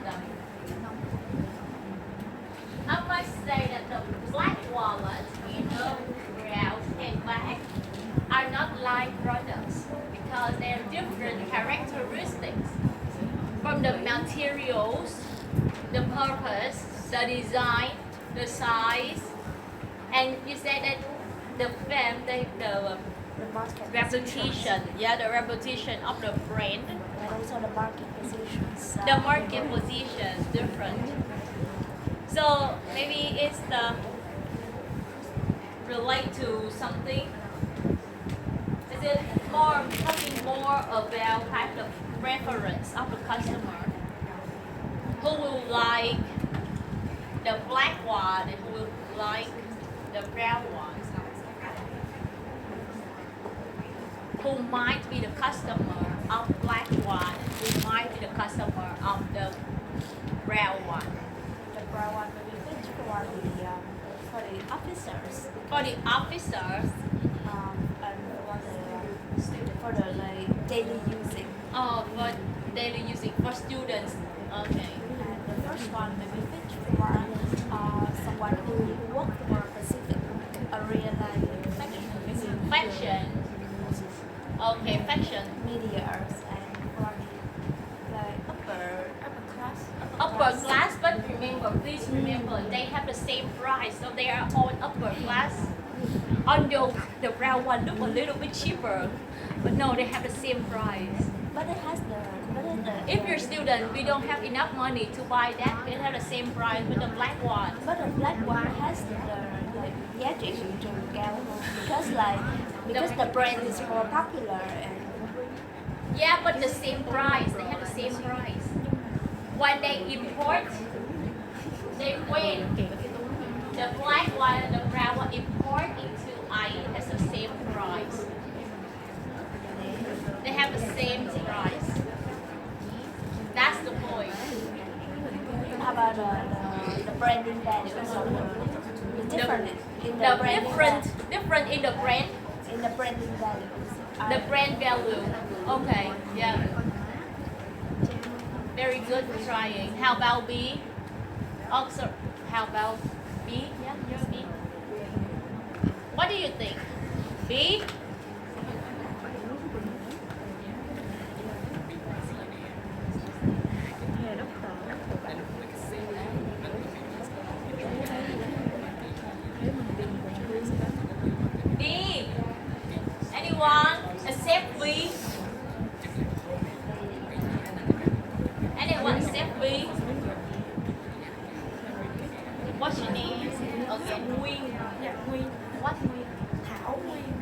I must say that the black wallet, brown and black are not like products because they are different characteristics from the materials, the purpose, the design, the size, and you said that the fame, the market reputation, the reputation of the brand, and also the market positions. the market position is different. So maybe it's the relate to something. Is it more talking more about kind of preference of the customer? Who will like the black one and who will like the brown one? Who might be the customer of black one? Who might be the customer of the brown one? The brown one will be good for the officers. For the officers, And for the like daily using. for daily using, for students. Okay. And the first one will be fit for someone who work for a specific area like Fashion. Okay, fashion. media and for the like Upper class, but remember, please remember, they have the same price, so they are all upper class. Although the brown one look a little bit cheaper, but no, they have the same price. But it has the If you're a student, we don't have enough money to buy that. They have the same price with the black one. but the black one has the giá trị thị trường cao hơn because the brand is more popular and Yeah, but the same price. They have the same price. When they import, when the black one and the brown one import into IE has the same price. They have the same price. That's the point. how about the branding value so the different in the The branding different in the brand, in the branding values. the brand value. Okay, yeah. Very good trying. How about B? Also, how about B? Yeah, B. What do you think? B? B. Anyone except B? Anyone except B? What's your name? Okay, Nguyên. Nguyên. What Nguyên? Thảo Nguyên.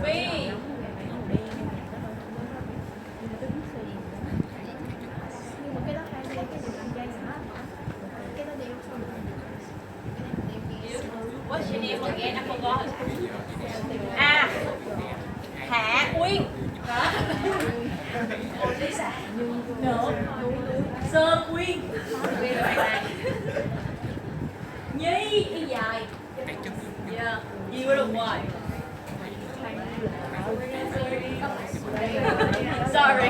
B. What's your name again? I forgot. À, Hạ Nguyên. No. Sơn Nguyên. Nhi cái dài. Yeah. You được rồi. Sorry.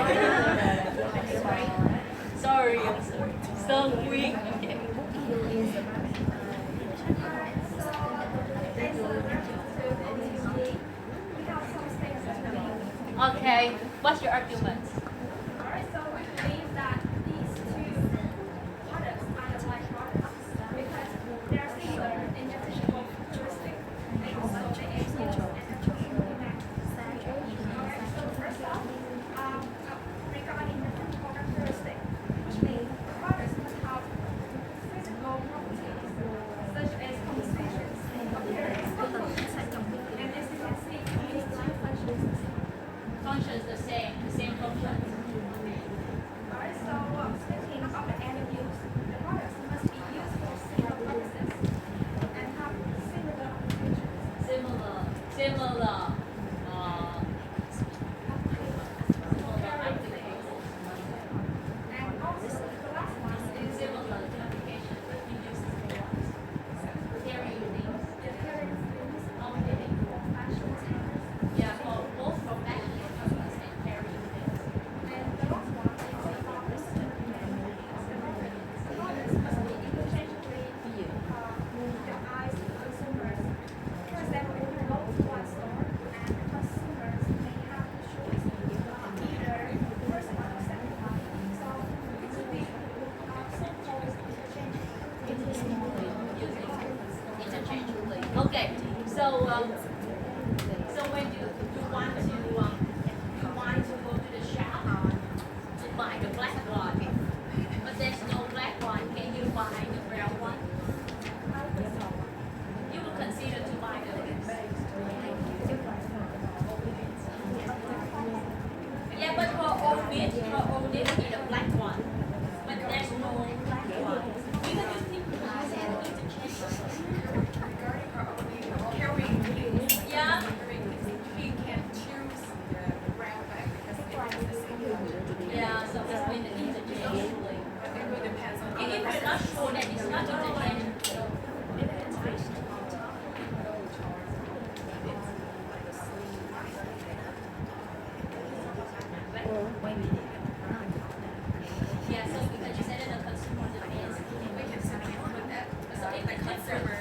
Sorry. I'm sorry. Sơn Nguyên. Okay, what's your argument? Alright, so we believe that these two products are the like products because they are similar in their physical characteristics and also they exist and actually implement. Alright, so first off, regarding the physical characteristic, which means the products must have physical properties such as compositions, appearance, and as you can see, want to go to the shop to buy the black one, but there's no black one. Can you buy the brown one? You will consider to buy the. Yeah, but for all this is the black one, but there's no black one. You can use Regarding our own, here we yeah. we can choose the brown bag because it is the same color. Yeah, so it's been interchangeably. But it really depends on And if you're not sure that it's not interchangeable, yeah, so because you said that the consumer demands, we can simply put that. So if the consumer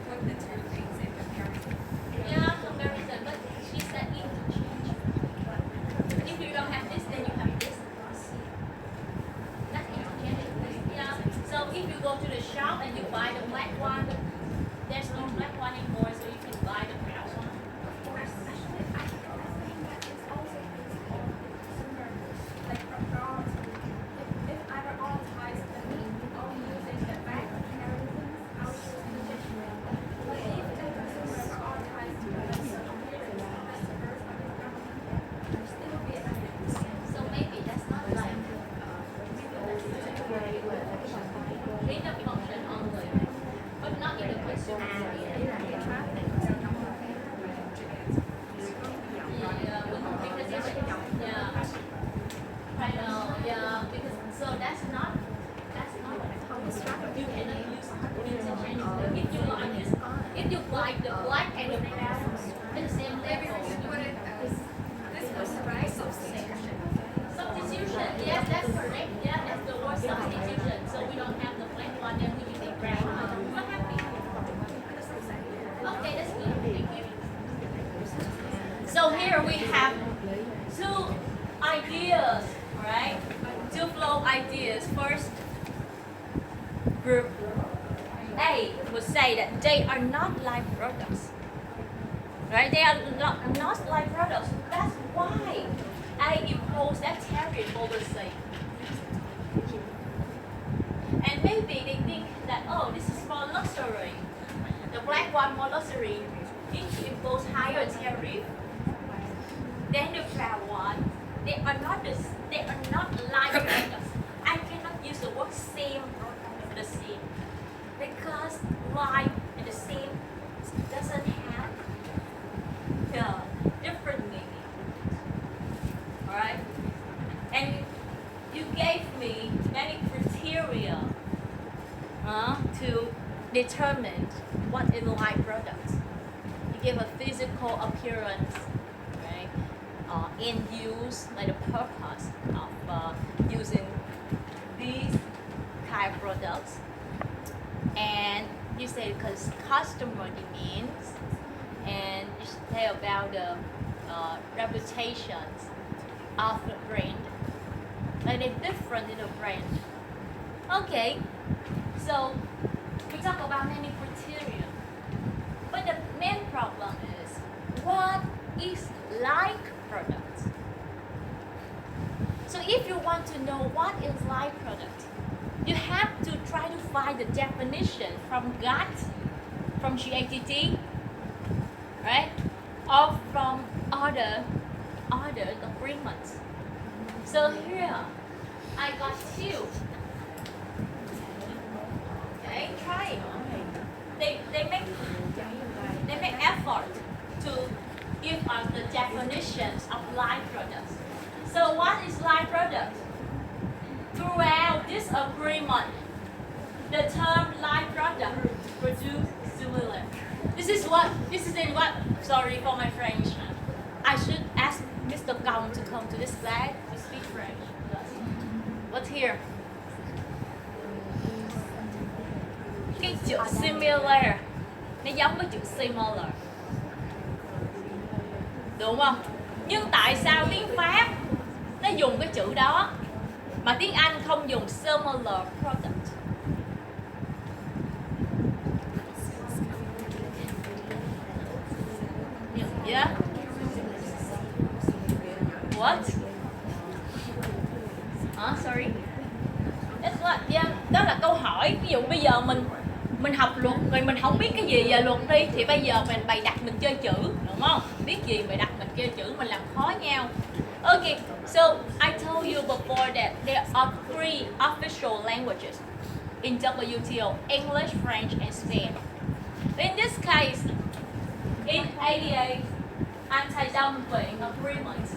put the two things in comparison. yeah, comparison, but she said interchangeable. If you don't have this, then you have this. That's interchangeable. Yeah, so if you go to the shop and you buy the black one, there's no black one anymore, so you can buy the brown one. Actually, I think that it's also based on consumer, like if I were all ties then only using the back mechanisms, I would use interchangeable. But if the consumers are all ties to the superior customers of the government, there still be an So maybe that's not like in the function only, but not in the consumer. Yeah, because it's, yeah, I know, yeah, because so that's not you cannot use interchangeably. If you like this, if you like the black and the brown at the same level, put it as this was right substitution. substitution, yes, that's correct. Yeah, that's the word substitution. So we don't have the black one, then we use the brown one. We're happy. Okay, that's good. Thank you. So here we have two ideas, right? Two flow ideas. First, group A would say that they are not live products, right? They are not live products. That's why I impose that tariff overseas. And maybe they think that, oh, this is for luxury. The black one more luxury. Need to impose higher tariff. Then the brown one, they are not live products. I cannot use the word same for the same because live and the same doesn't have different meaning. Alright? And you gave me many criteria to determine what is live products. You give a physical appearance, right? In use, like the purpose of using these type of products, and you say because customer demands, and you say about the reputations of the brand, like they're different in the brand. Okay, so we talk about many criteria, but the main problem is what is like product. So if you want to know what is like product, you have to try to find the definition from GATT, from GATT, right? Or from other agreements. So here, I got two. Okay, try it. They make effort to give us the definitions of live products. So what is live product? Throughout this agreement, the term live product produce similar. This is in what, sorry for my French. I should ask Mr. Gong to come to this slide to speak French. What's here? Cái chữ similar, nó giống với chữ similar. Đúng không? Nhưng tại sao tiếng Pháp nó dùng cái chữ đó mà tiếng Anh không dùng similar product? Yeah. What? Sorry. That's what, yeah, đó là câu hỏi. Ví dụ bây giờ mình học luật rồi mình không biết cái gì về luật đi, thì bây giờ mình bày đặt mình chơi chữ, đúng không? Biết gì bày đặt mình chơi chữ, mình làm khó nhau. Okay, so I told you before that there are 3 official languages in WTO: English, French, and Spain. In this case, in 88 anti-dumping agreement,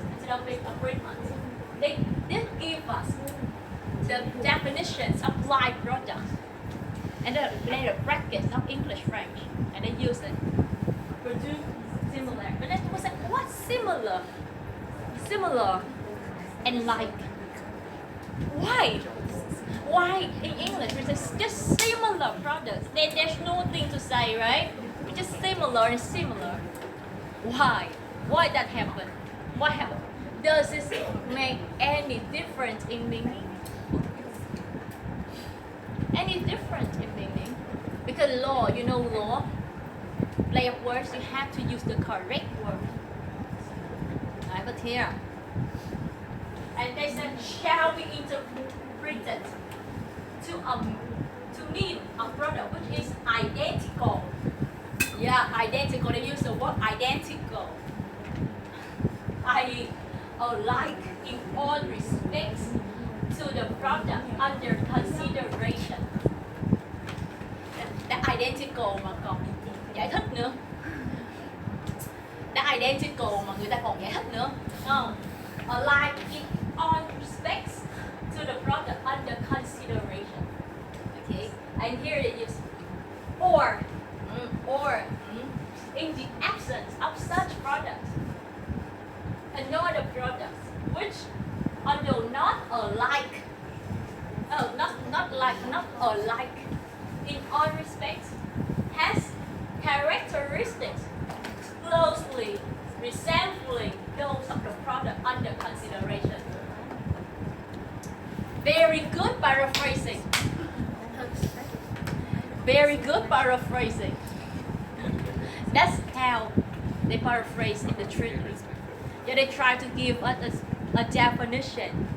they did give us the definitions of live products and the brackets of English, French, and they use it. Produce similar. But then was like, what's similar? Similar and like. Why? Why in English it's just similar products? There's nothing to say, right? It's just similar and similar. Why? Why that happen? What happened? Does this make any difference in meaning? Any difference in meaning? Because law, you know law, play of words, you have to use the correct word. I put here. And they said shall be interpreted to mean a product which is identical. Yeah, identical. They use the word identical. I alike in all respects to the product under consideration. Đã identical mà còn giải thích nữa. Đã identical mà người ta còn giải thích nữa, không? Alike in all respects to the product under consideration. Okay, and here it is or in the absence of such products, another product which although not alike in all respects has characteristics closely resembling those of the product under consideration. Very good paraphrasing. Very good paraphrasing. That's how they paraphrase in the treaty. Yeah, they try to give us a definition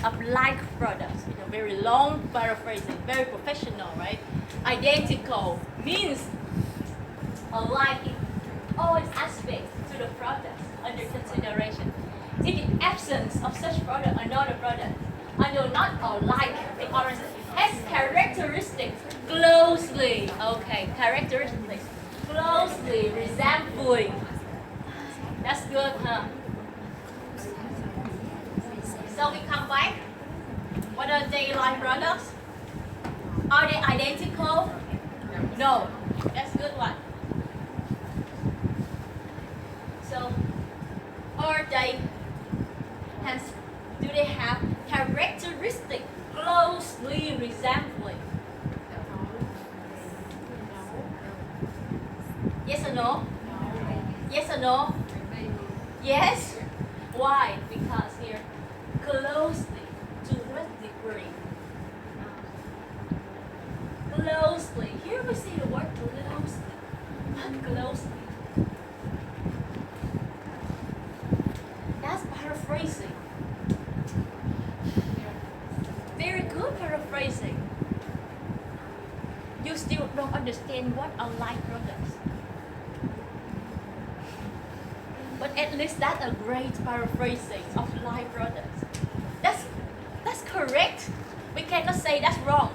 of like products. You know, very long paraphrasing, very professional, right? Identical means alike in all aspects to the products under consideration. In the absence of such product, another product, although not alike in origin, has characteristics closely, characteristics closely resembling. That's good, huh? So we come back. What are they like products? Are they identical? No. That's a good one. So, do they have characteristics closely resembling? Yes or no? Yes or no? Yes? Why? Because here, closely, to what degree? Closely. Here we see the word closely. Not closely. That's paraphrasing. Very good paraphrasing. You still don't understand what are like products. But at least that's a great paraphrasing of like products. That's correct. We cannot say that's wrong.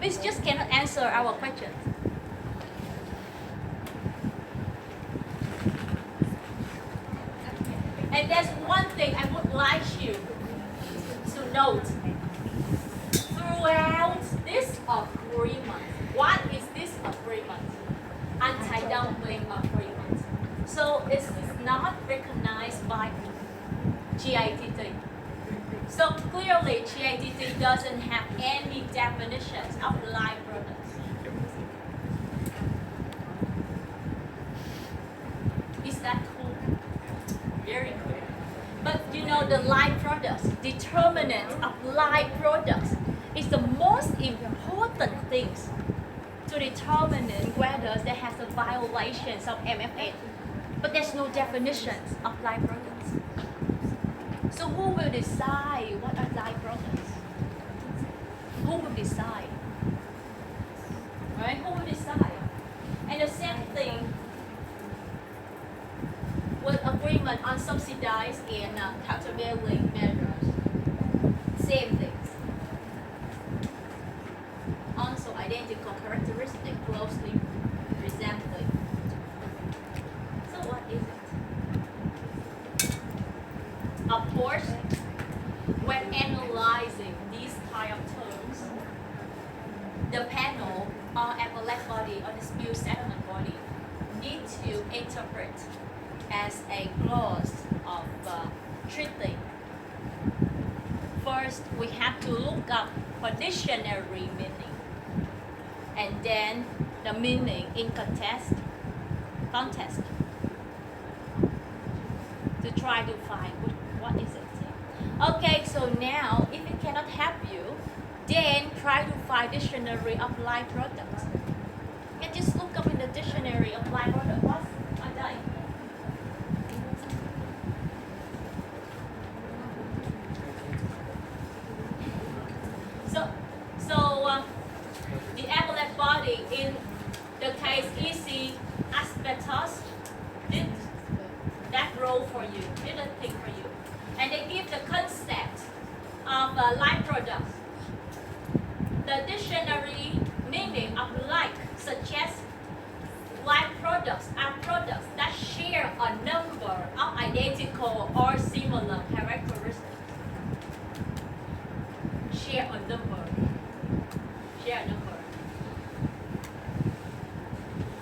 We just cannot answer our questions. And there's one thing I would like you to note. Throughout this agreement, what is this agreement? Anti-dumping agreement. So it's not recognized by GITT. So clearly GITT doesn't have any definitions of live products. Is that cool? Very cool. But you know the live products, determinant of live products is the most important things to determine whether there has a violations of MFN. But there's no definitions of live products. So who will decide what are light products? Who will decide? Right? Who will decide? And the same thing with agreement on subsidized and countervailing measures. Same things. Also identical characteristic closely resembling. So what is it? Of course, when analyzing these kind of terms, the panel or appellate body or dispute settlement body need to interpret as a clause of treating. First, we have to look up for dictionary meaning, and then the meaning in context to try to find what is it. Okay, so now if it cannot help you, then try to find dictionary of light products. You can just look up in the dictionary of light products. What's are they? So the appellate body in the case EC asbestos did that role for you, did a thing for you, and they give the concept of light products. The dictionary meaning of like suggests like products are products that share a number of identical or similar characteristics. Share a number. Share a number.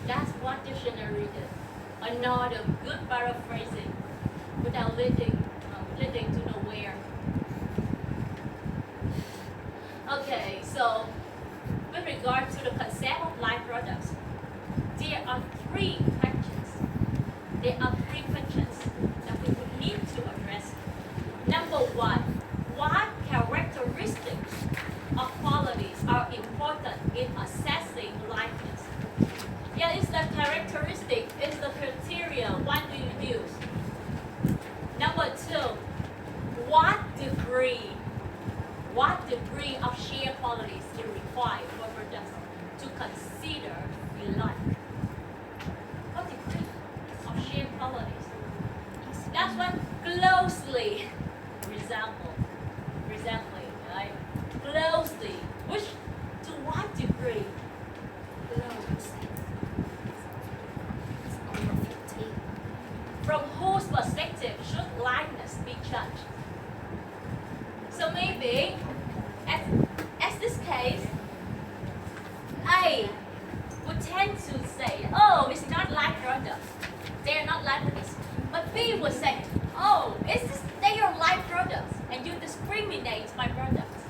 That's what dictionary is. Another good paraphrasing without leading to nowhere. Okay, so with regard to the concept of light products, there are three questions. There are three questions that we would need to address. Number one, what characteristics or qualities are important in assessing lightness? Yeah, it's the characteristic, it's the criteria. What do you use? Number two, what degree of shear qualities is required for products to consider we like? What degree of shear qualities? That's what closely resembling, right? Closely. Which to what degree? Close. From whose perspective should likeness be judged? So maybe, as this case, I would tend to say, oh, it's not light products. They are not light products. But B would say, oh, they are light products, and you discriminate my products.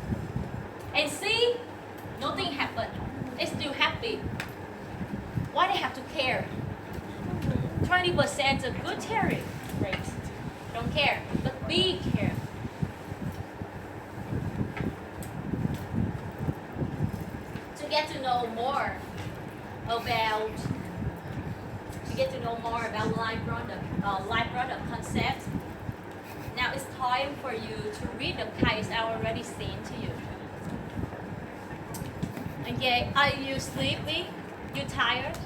And C, nothing happened. They still happy. Why they have to care? 20% a good tariff rate. Don't care, but B care. To get to know more about light product concept. Now it's time for you to read the case I already sent to you. Okay, are you sleepy? You tired?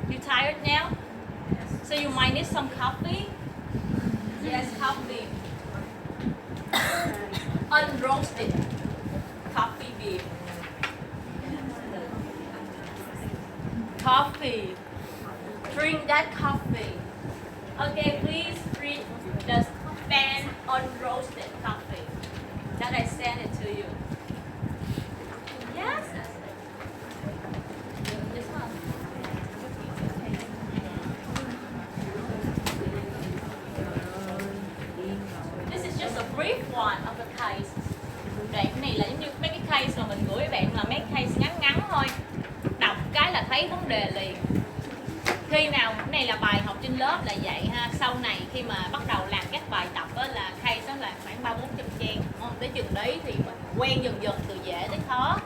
You tired now? So you might need some coffee? Yes, coffee. Unroasted coffee bean. Coffee. Drink that coffee. Okay, please read the pan unroasted coffee that I sent it to you. Yes, that's it. This one. This is just a brief one of the case. Đoạn cái này là giống như mấy cái case mà mình gửi bạn là mấy case ngắn thôi. Đọc cái là thấy vấn đề liền. Khi nào cái này là bài học trên lớp là vậy ha. Sau này khi mà bắt đầu làm các bài tập đó là case đó là khoảng 300-400 trang. Tới chừng đấy thì mình quen dần dần từ dễ tới khó.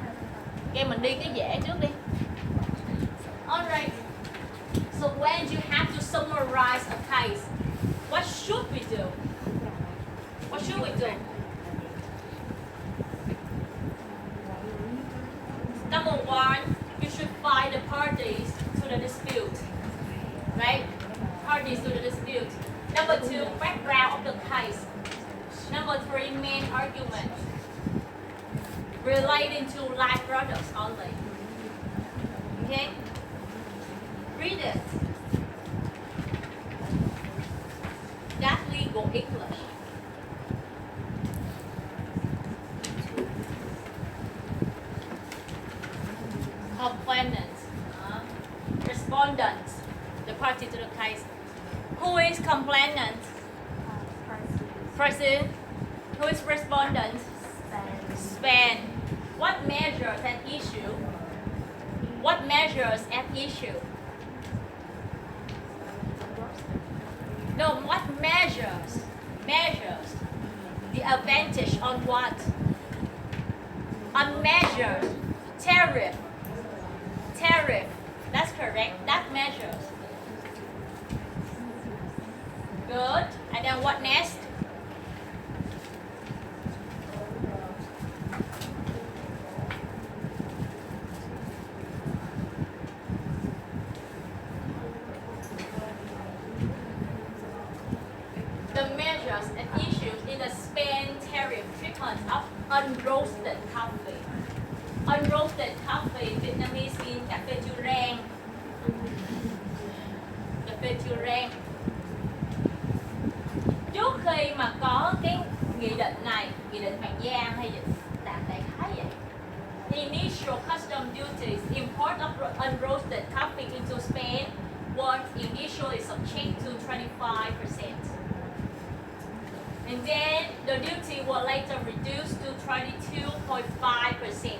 Okay, mình đi cái dễ trước đi. Alright. So when you have to summarize a case, what should we do? do. Number one, you should find the parties to the dispute, right? Parties to the dispute. Number two, background of the case. Number three, main argument relating to live products only. Okay? Read it. That's legal English. Complainant, respondent, the party to the case. Who is complainant? Person. Who is respondent? Span. What measures at issue? What measures at issue? No, what measures? Measures. The advantage on what? On measures. Tariff. Tariff. That's correct. That measures. Good. And then what next? The measures and issues in the Spain tariff treatment of unroasted coffee. Unroasted coffee, Vietnamese means cà phê chưa rang. Cà phê chưa rang. Trước khi mà có cái nghị định này, nghị định Hoàng Giang hay gì đại khái vậy. Initial custom duties import of unroasted coffee into Spain was initially subject to 25%. And then the duty was later reduced to 22.5%.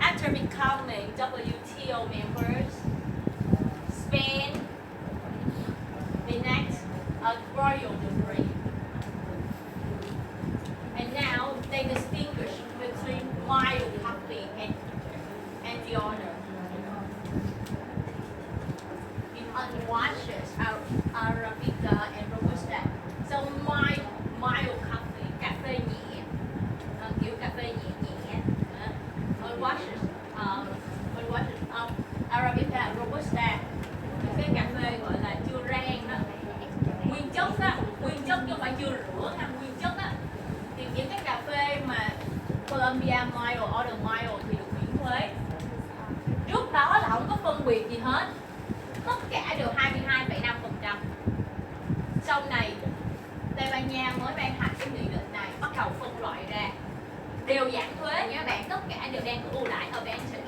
After becoming WTO members, Spain enacted a royal decree. And now they distinguish between mild coffee and the other. In unwashed Arabica and Robusta. So mild coffee, cà phê nhẹ, kiểu cà phê nhẹ. Unwashed Arabica, Robusta, cái cà phê gọi là chưa rang đó, nguyên chất chứ không phải chưa rửa ha, nguyên chất á. Thì những cái cà phê mà Colombia mild, order mild thì được miễn thuế. Trước đó là không có phân biệt gì hết, tất cả đều 22,5%. Sau này Tây Ban Nha mới ban hành cái nghị định này, bắt đầu phân loại ra, đều giảm thuế nha các bạn, tất cả đều đang có ưu đãi advantage.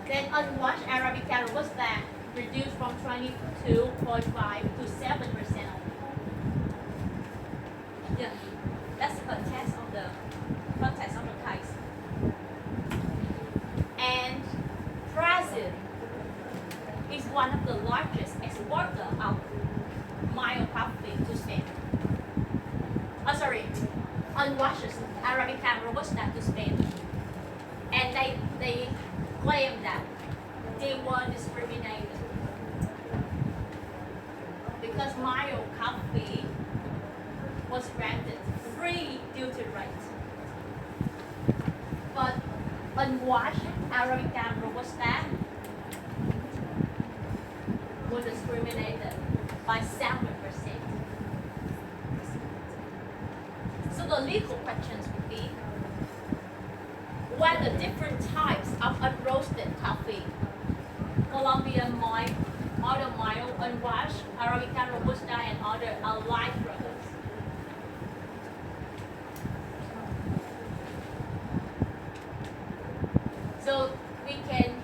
Then unwashed Arabica Robusta reduced from 22.5 to 7%. Yeah, that's the context of the case. And Brazil is one of the largest exporter of mild coffee to Spain. Unwashed Arabica Robusta to Spain. And they claim that they were discriminated because mild coffee was granted free duty rate. But unwashed Arabica Robusta was discriminated by 7%. So the legal questions would be whether different types of unroasted coffee, Colombian mild, other mild, unwashed, Arabica Robusta, and other are light products. So we can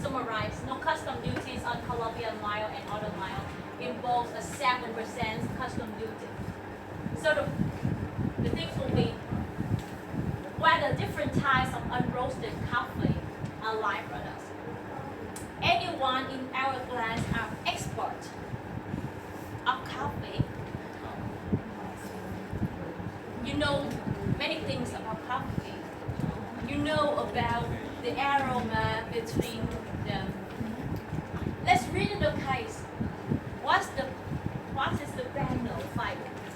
summarize: no custom duties on Colombian mild and other mild involves a 7% custom duty. So the things will be whether different types of unroasted coffee are light products. Anyone in our class are expert of coffee. You know many things about coffee. You know about the aroma between them. Let's read the case. What is the panel findings?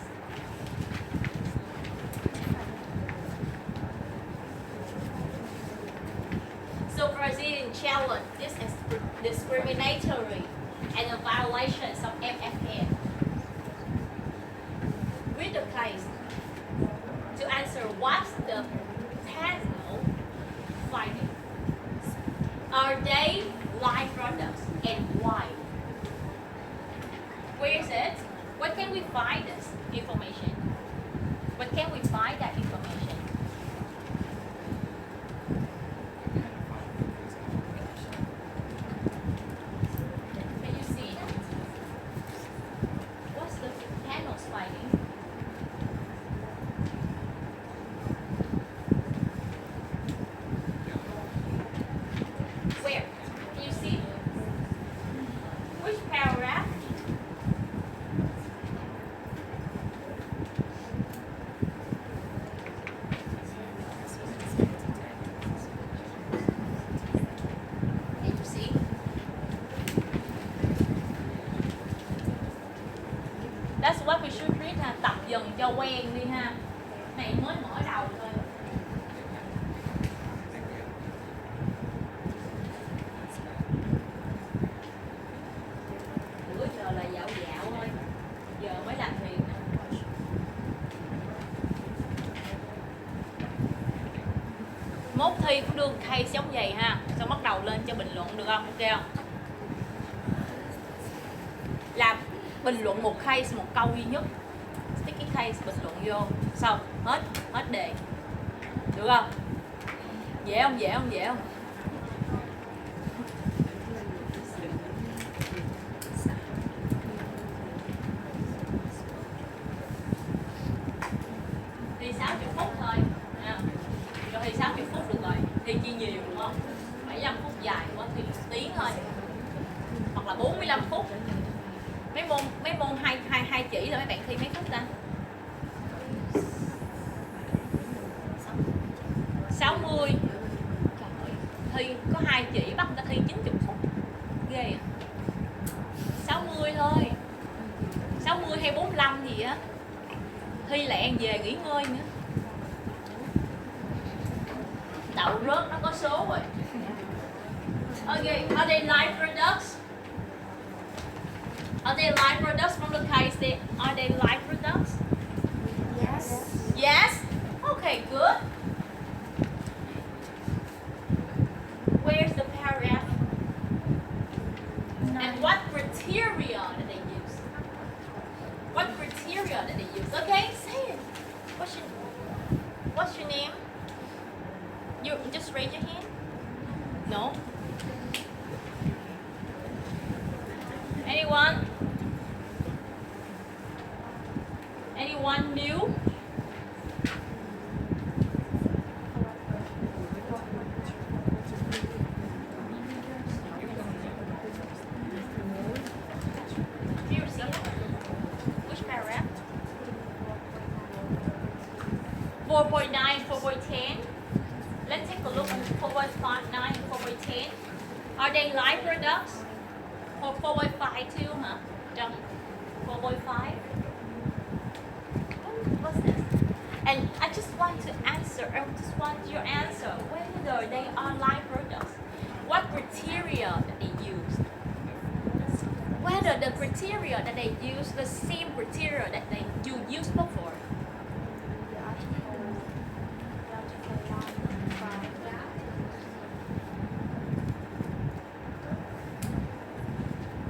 it? Where can we find this information? Where can we find that information? Can you see that? What's the panels finding? Where? Can you see? Which paragraph? Can you see? That's what we should read ha. Tập dần cho quen đi ha. Này mới mở đầu thôi. Bữa giờ là dạo dạo thôi. Giờ mới làm thiền nè. Mốt thi cũng đưa case giống vậy ha. Xong bắt đầu lên cho bình luận được không? Ok không? Làm bình luận một case, một câu duy nhất. Sticky case bình luận vô. Xong, hết đề. Được không? Dễ không? Dễ không? Dễ không? Thi 60 phút thôi nha. Cho thi 60 phút được rồi. Thi chi nhiều đúng không? 75 phút dài quá thì 1 tiếng thôi. Hoặc là 45 phút. Mấy môn hai chỉ là mấy bạn thi mấy phút ta? 60. Thi có 2 chỉ bắt người ta thi 90 phút. Ghê à. 60 thôi. 60 hay 45 gì á. Thi lẹn về nghỉ ngơi nữa. Đậu rớt nó có số rồi. Okay, are they live products? Are they live products from the case? Are they live products? Yes. Yes? Okay, good. Where's the paragraph? And what criteria did they use? What criteria did they use? Okay, say it. What's your name? You just raise your hand? No? Anyone? Anyone new? Do you see it? Which paragraph? 4.9, 4.10. Let's take a look at 4.9, 4.10. Are they live products? Or 4.5 too, huh? Don't. 4.5. What's this? And I just want to answer. I just want your answer. Whether they are live products. What criteria that they use? Whether the criteria that they use the same criteria that they used before.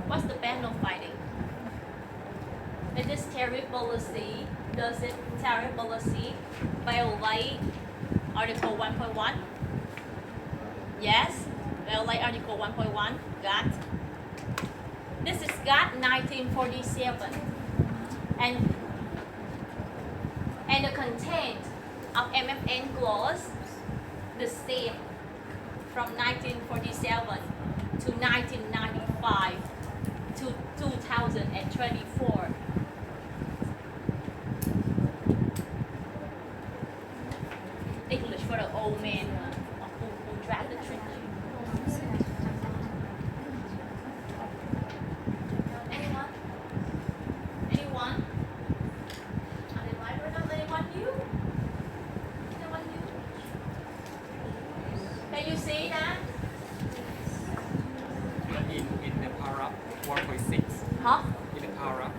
What's the panel finding? Is this tariff policy? Does it tariff policy violate Article 1.1? Yes, violate Article 1.1. Got. This is GATT 1947, and the content of MFN clause the same from 1947 to 1995 to 2024. English for the old man who dragged the tree. Anyone? Anyone? Are they live or not? Anyone new? Anyone new? Can you see that? In the paragraph 4.6. Huh? In the paragraph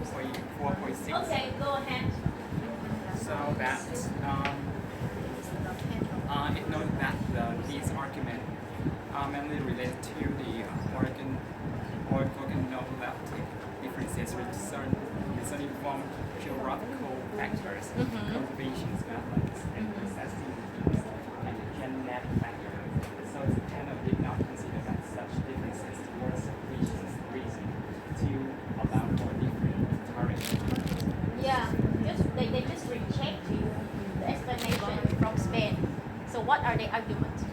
from geographical factors, Mhm. cultivation methods, and processing methods, and genetic factors. So it's kind of did not consider that such differences were sufficient reason to allow for different tariffs. Yeah, they just reject you the explanation from Spain. So what are the arguments?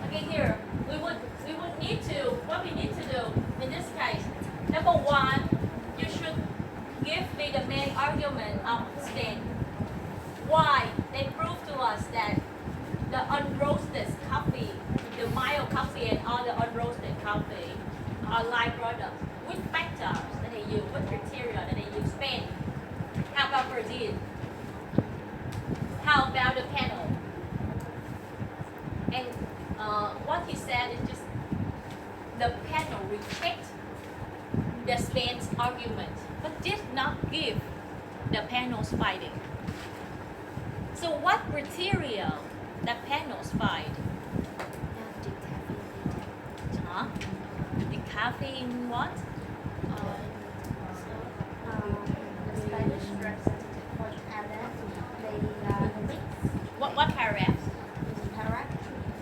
Okay, here we would need to what we need to do in this case. Number one, you should give me the main argument of Spain. Why they prove to us that the unroasted coffee, the mild coffee and all the unroasted coffee are light products. Which factors that they use, what criteria that they use? Spain. How about Brazil? How about the panel? And what he said is just the panel reject the Spain's argument, but did not give the panel's finding. So what criteria the panel's find? Huh? The caffeine what? The Spanish representative for Canada, they mix What paragraph? paragraph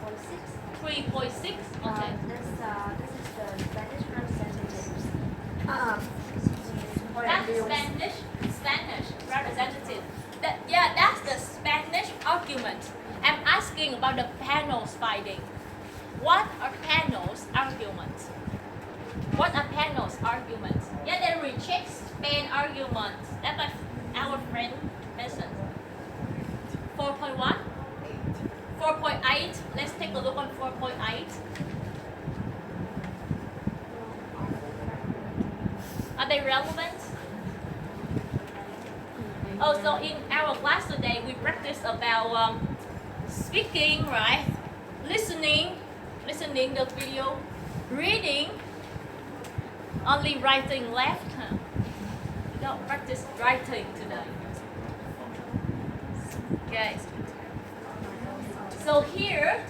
3.6. 3.6. Okay. This is the Spanish representatives. That's Spanish representative. That's the Spanish argument. I'm asking about the panel's finding. What are panel's arguments? What are panel's arguments? Yeah, they reject Spain arguments. That's what our friend mentioned. 4.1? 4.8. Let's take a look on 4.8. Are they relevant? Oh, so in our class today, we practice about speaking, right? Listening the video, reading, only writing left. Huh? We don't practice writing today. Okay. So here,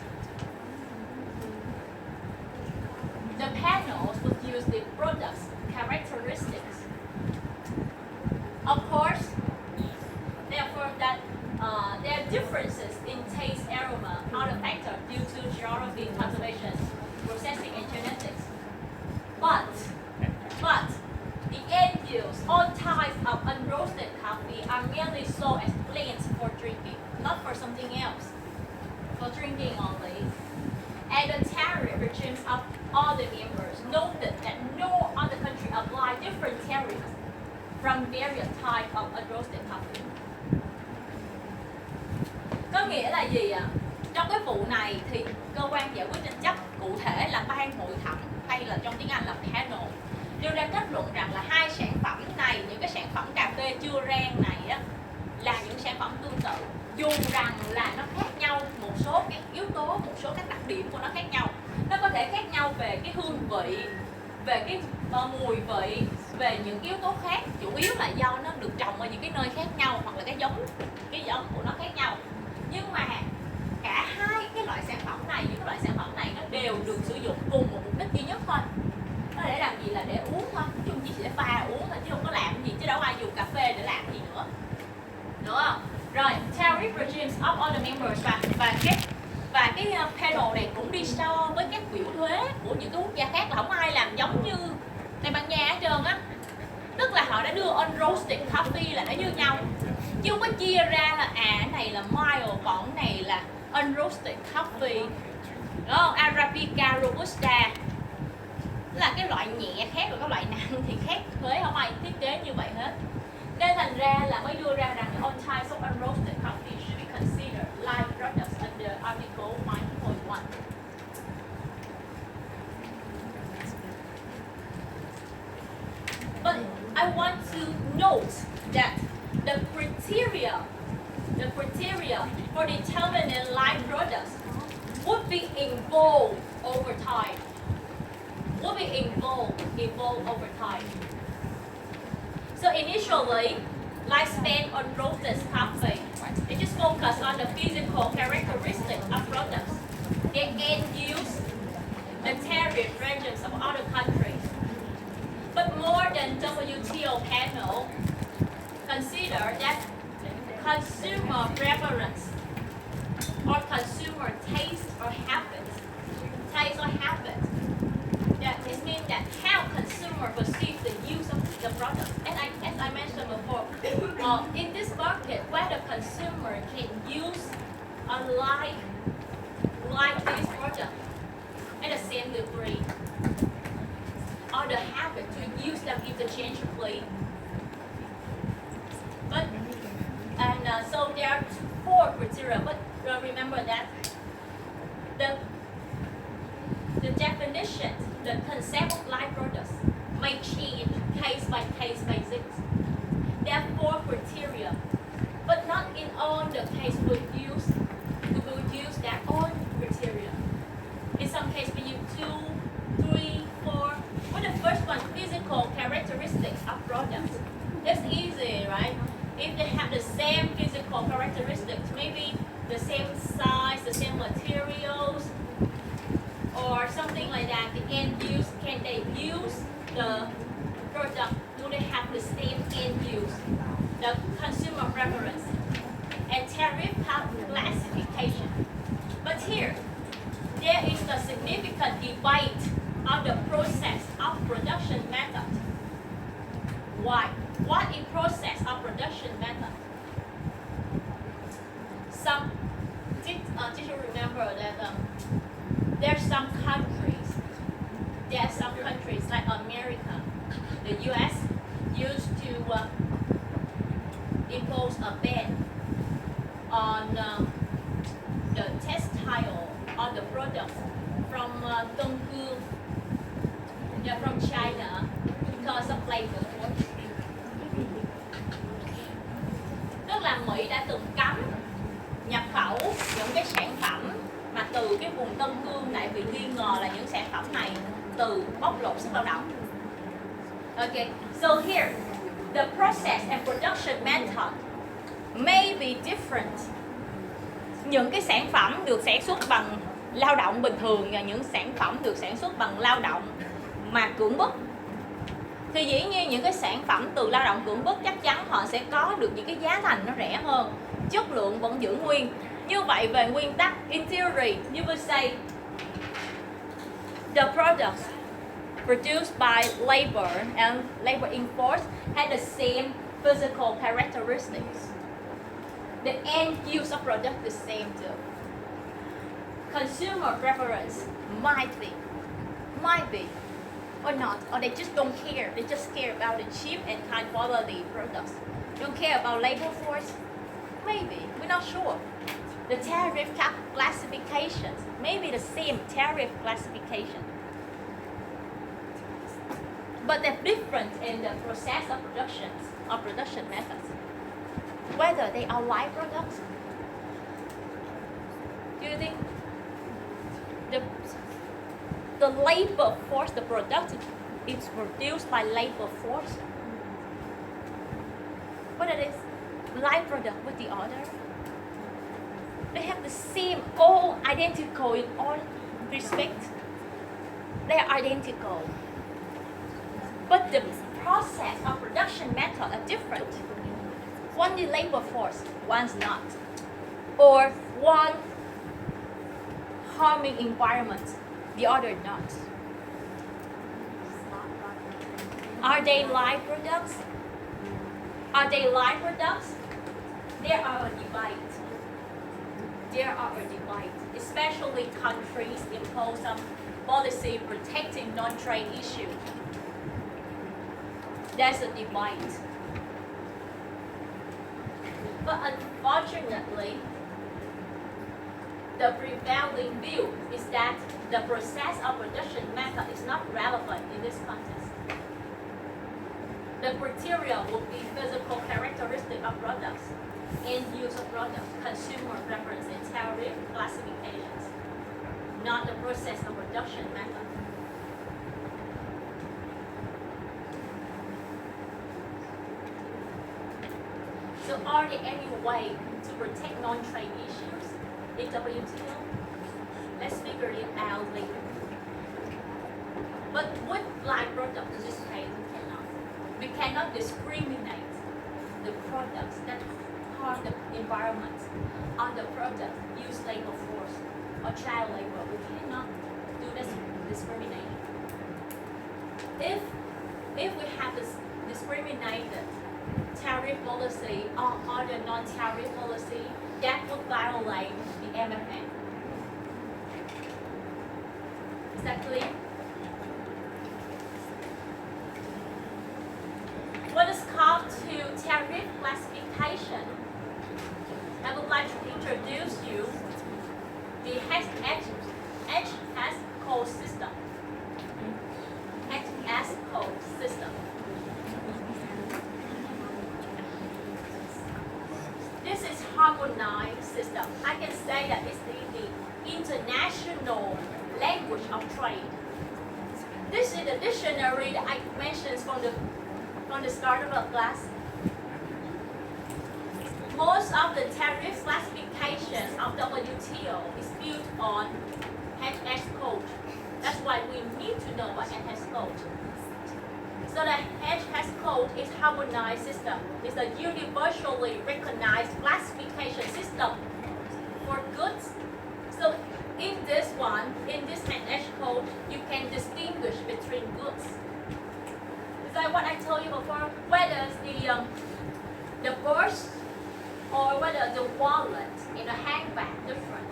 the panels would use the products characteristics. Of course, therefore that there are differences in taste, aroma, other factors due to geography, cultivation, processing, and genetics. But the end use, all types of unroasted coffee are merely sold as blends for drinking, not for something else. For drinking only. And the tariff regimes of all the members noted that no other country apply different tariffs from various types of unroasted coffee. Có nghĩa là gì ạ? Trong cái vụ này thì cơ quan giải quyết tranh chấp cụ thể là ban hội thẩm hay là trong tiếng Anh là panel đưa ra kết luận rằng là hai sản phẩm này, những cái sản phẩm cà phê chưa rang này á, là những sản phẩm tương tự, dù rằng là nó khác nhau một số các yếu tố, một số các đặc điểm của nó khác nhau. Nó có thể khác nhau về cái hương vị, về cái mùi vị, về những yếu tố khác, chủ yếu là do nó được trồng ở những cái nơi khác nhau hoặc là cái giống của nó khác nhau. Nhưng mà cả hai cái loại sản phẩm này, những cái loại sản phẩm này nó đều được sử dụng cùng một mục đích duy nhất thôi. Nó để làm gì? Là để uống thôi, chung chỉ để pha uống thôi chứ không có làm gì, chứ đâu ai dùng cà phê để làm gì nữa, đúng không? Rồi, tariff regimes of all the members và cái panel này cũng đi so với các biểu thuế của những cái quốc gia khác, là không ai làm giống như Tây Ban Nha hết trơn á. Tức là họ đã đưa unroasted coffee là nó như nhau, chứ không có chia ra là cái này là mild, còn cái này là unroasted coffee, đúng không? Arabica, Robusta là cái loại nhẹ khác, rồi cái loại nặng thì khác thuế, không ai thiết kế như vậy hết. Nên thành ra là mới đưa ra rằng all types of unroasted coffee should be considered light products under Article 9.1. But I want to note that the criteria for determining light products would be evolved over time. Over time. So initially, lifespan on roasted coffee, it just focus on the physical characteristics of products. They end use the tariff regimes of other countries. But more than WTO consumer preference or consumer taste or habits. Taste or habits. That it means that how consumer perceive the use of the product. And as I mentioned before, in this market, where the consumer can use a like this product at the same degree, or the habit to use them interchangeably. But so there are 4 criteria. But remember that the definition, the concept of like products may change case by case basis. There are 4 criteria, but not in all the case we will use that all criteria. In some cases we use 2, 3, 4. Well, the first one, physical characteristics of products. That's easy, right? If they have the same physical characteristics, maybe the same size, the same materials, or something like that, the end use, can they use the product? Do they have the same end use? The consumer preference and tariff classification. But here, there is a significant debate on the process of production method. Why? What is process of production method? Did you remember that there are some countries like America, the US used to impose a ban on the textile on the products from from China because of labor. Tức là Mỹ đã từng cấm nhập khẩu những cái sản phẩm mà từ cái vùng Tân Cương, tại vì nghi ngờ là những sản phẩm này từ bóc lột sức lao động. Okay, so here the process and production method may be different. Những cái sản phẩm được sản xuất bằng lao động bình thường và những sản phẩm được sản xuất bằng lao động mà cưỡng bức, thì dĩ nhiên những cái sản phẩm từ lao động cưỡng bức chắc chắn họ sẽ có được những cái giá thành nó rẻ hơn, chất lượng vẫn giữ nguyên. Như vậy về nguyên tắc, in theory, you would say the products produced by labor and labor in force had the same physical characteristics. The end use of product is the same too. Consumer preference might be, or not, or they just don't care. They just care about the cheap and high quality products. Don't care about labor force. Maybe, we're not sure. The tariff classifications, maybe the same tariff classification. But the difference in the process of production methods, whether they are live products. Do you think the labor force, the product is produced by labor force? What it is? Live product with the other? They have the same, all identical in all respect. They are identical. But the process of production method are different. One is labor force, one's not. Or one harming environment, the other not. Are they live products? Are they live products? There are a debate. Especially countries impose some policy protecting non-trade issues. There's a debate. But unfortunately, the prevailing view is that the process of production method is not relevant in this context. The criteria would be physical characteristic of products, end use of products, consumer preference, and tariff classifications, not the process of production method. So are there any way to protect non-trade issues in WTO? Let's figure it out later. But with live products in this case, we cannot discriminate the products that harm the environment on the product use labor force or child labor. We cannot do this discrimination. If we have this discriminated tariff policy or other non-tariff policy, that would violate the MFN. Is that clear? When it's come to tariff classification, I would like to introduce you the HS code system. HS code system. This is harmonized system. I can say that it's the international language of trade. This is the dictionary that I mentioned from the start of the class. Most of the tariff classification of WTO is built on HS code. That's why we need to know what HS code. So the HS code is harmonized system. It's a universally recognized classification system for goods. So in this HS code, you can distinguish between goods. It's like what I told you before, whether the purse or whether the wallet in a handbag different.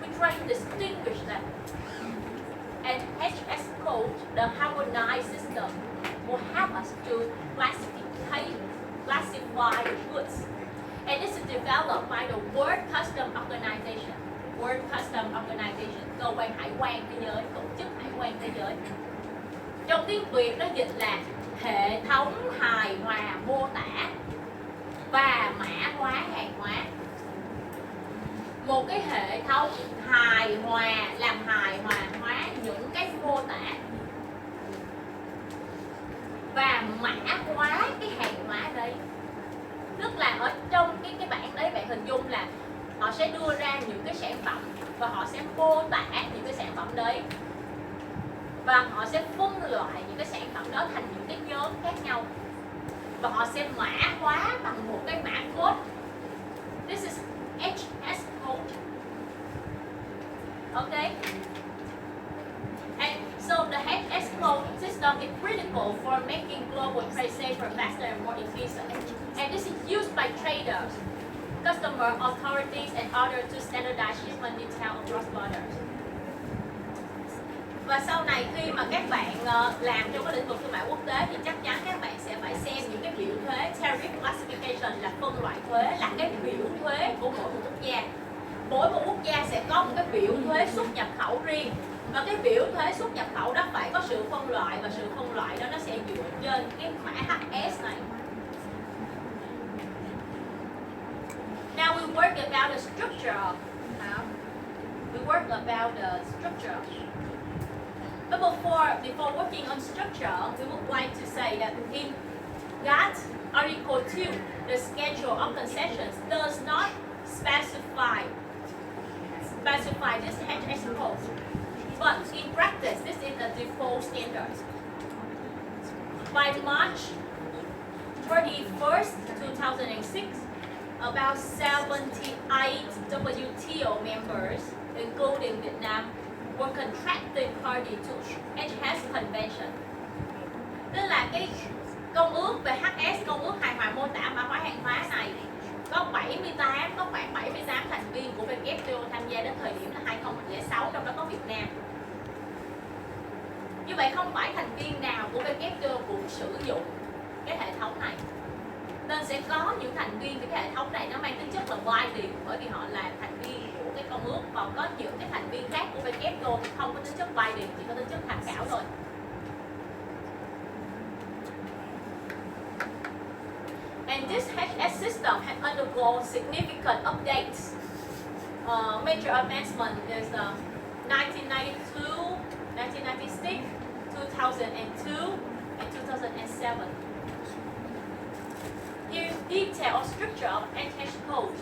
We try to distinguish them. And HS code, the harmonized system, will help us to classify the goods. And this is developed by the World Customs Organization. World Customs Organization, cơ quan hải quan thế giới, tổ chức hải quan thế giới. Trong tiếng Việt nó dịch là hệ thống hài hòa mô tả và mã hóa hàng hóa. Một cái hệ thống hài hòa, làm hài hòa hóa những cái mô tả và mã hóa cái hàng hóa đấy. Tức là ở trong cái bảng đấy, bạn hình dung là họ sẽ đưa ra những cái sản phẩm và họ sẽ mô tả những cái sản phẩm đấy và họ sẽ phân loại những cái sản phẩm đó thành những cái nhóm khác nhau và họ sẽ mã hóa bằng một cái mã code. This is HS code. Okay? And so the HS code system is critical for making global trade safer, faster, and more efficient. And this is used by traders, customer authorities, and others to standardize shipment detail across borders. Và sau này khi mà các bạn làm trong cái lĩnh vực thương mại quốc tế thì chắc chắn các bạn sẽ phải xem những cái biểu thuế tariff classification là phân loại thuế, là cái biểu thuế của mỗi một quốc gia. Mỗi một quốc gia sẽ có một cái biểu thuế xuất nhập khẩu riêng và cái biểu thuế xuất nhập khẩu đó phải có sự phân loại và sự phân loại đó nó sẽ dựa trên cái mã HS này. Now we work about the structure. We work about the structure. But before working on structure, we would like to say that in GATT Article 2, the schedule of concessions does not specify this HS code. But in practice, this is the default standard. By March 31st, 2006, about 78 WTO members, including Vietnam, were contracting party to HS Convention. Tức là cái công ước về HS, công ước hài hòa mô tả mã hóa hàng hóa này có khoảng 78 thành viên của WTO tham gia đến thời điểm là 2006, trong đó có Việt Nam. Như vậy không phải thành viên nào của WTO cũng sử dụng cái hệ thống này. Nên sẽ có những thành viên của cái hệ thống này nó mang tính chất là binding bởi vì họ là thành viên của cái công ước, còn có những cái thành viên khác của WTO thì không có tính chất binding, chỉ có tính chất tham khảo thôi. And this HS system has undergone significant updates. Major advancement is 1992, 1996, 2002, and 2007. Here's detail of structure of HS code.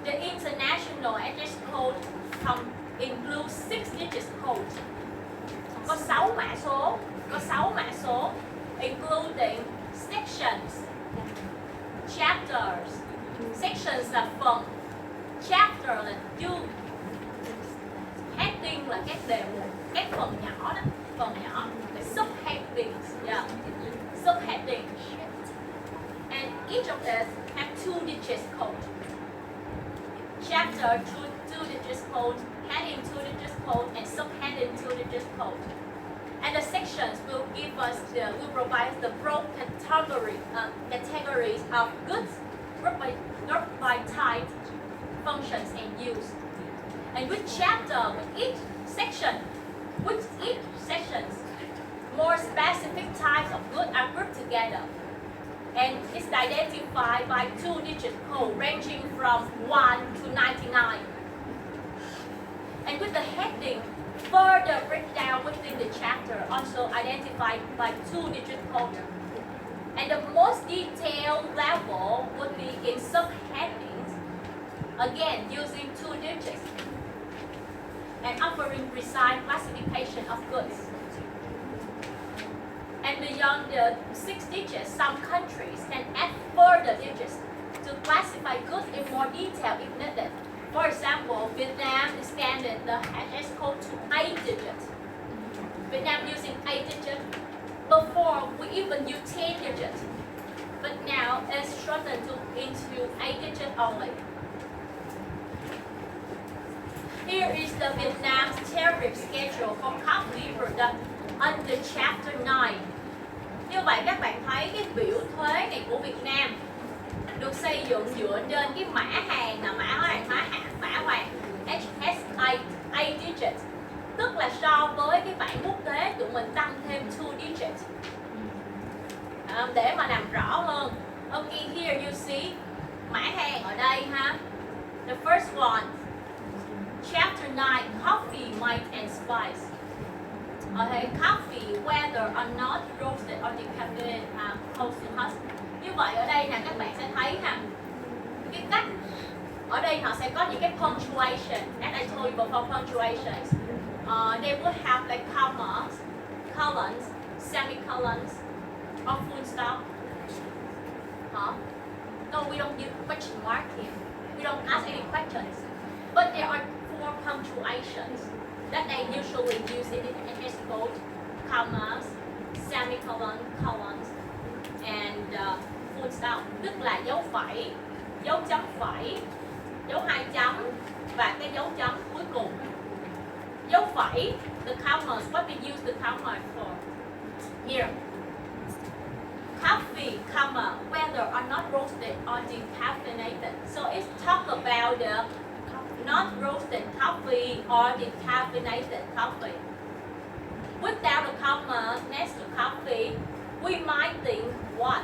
The international HS code includes 6 digit code. Có 6 mã số, including sections chapters. Sections là phần. Chapter là chương. Heading là các phần nhỏ đó, phần nhỏ. Subheadings, yeah. Subheading. And each of us have 2 digits code. Chapter 2 digits code, heading 2 digits code, and subheading 2 digits code. And the sections will provide the broad categories of goods, grouped by type, functions, and use. And with each section, more specific types of goods are grouped together. And it's identified by 2-digit code ranging from 1 to 99. And with the heading, further breakdown within the chapter, also identified by 2-digit code. And the most detailed level would be in subheadings, again using 2 digits, and offering precise classification of goods. And beyond the 6 digits, some countries can add further digits to classify goods in more detail if needed. For example, Vietnam extended the HS code to 8 digits. Vietnam using 8 digits. Before, we even used 10 digits. But now, it's shortened into 8 digits only. Here is the Vietnam's tariff schedule for coffee product under Chapter 9. Như vậy các bạn thấy cái biểu thuế này của Việt Nam được xây dựng dựa trên cái mã hàng là mã hoàng HSA 8 digits, tức là so với cái bản quốc tế tụi mình tăng thêm 2 digits để mà làm rõ hơn. Okay, here you see mã hàng ở đây ha. The first one, Chapter 9, coffee, malt and spice. Okay, coffee, whether or not roasted or decaffeinated, close to husk. Như vậy ở đây nè các bạn sẽ thấy ha, cái cách ở đây họ sẽ có những cái punctuation, as I told you before, punctuations. They will have like commas, colons, semicolons, or full stop. No, we don't give question mark here. We don't ask any questions. But there are 4 punctuations that they usually use in HS code: commas, semicolon, colons, and full stop, tức là dấu phẩy, dấu chấm phẩy, dấu 2 chấm và cái dấu chấm cuối cùng. Dấu phẩy, the commas, what we use the comma for? Here, coffee, comma, whether or not roasted or decaffeinated. So it's talk about the not roasted coffee or decaffeinated coffee. Without a comma next to coffee, we might think what?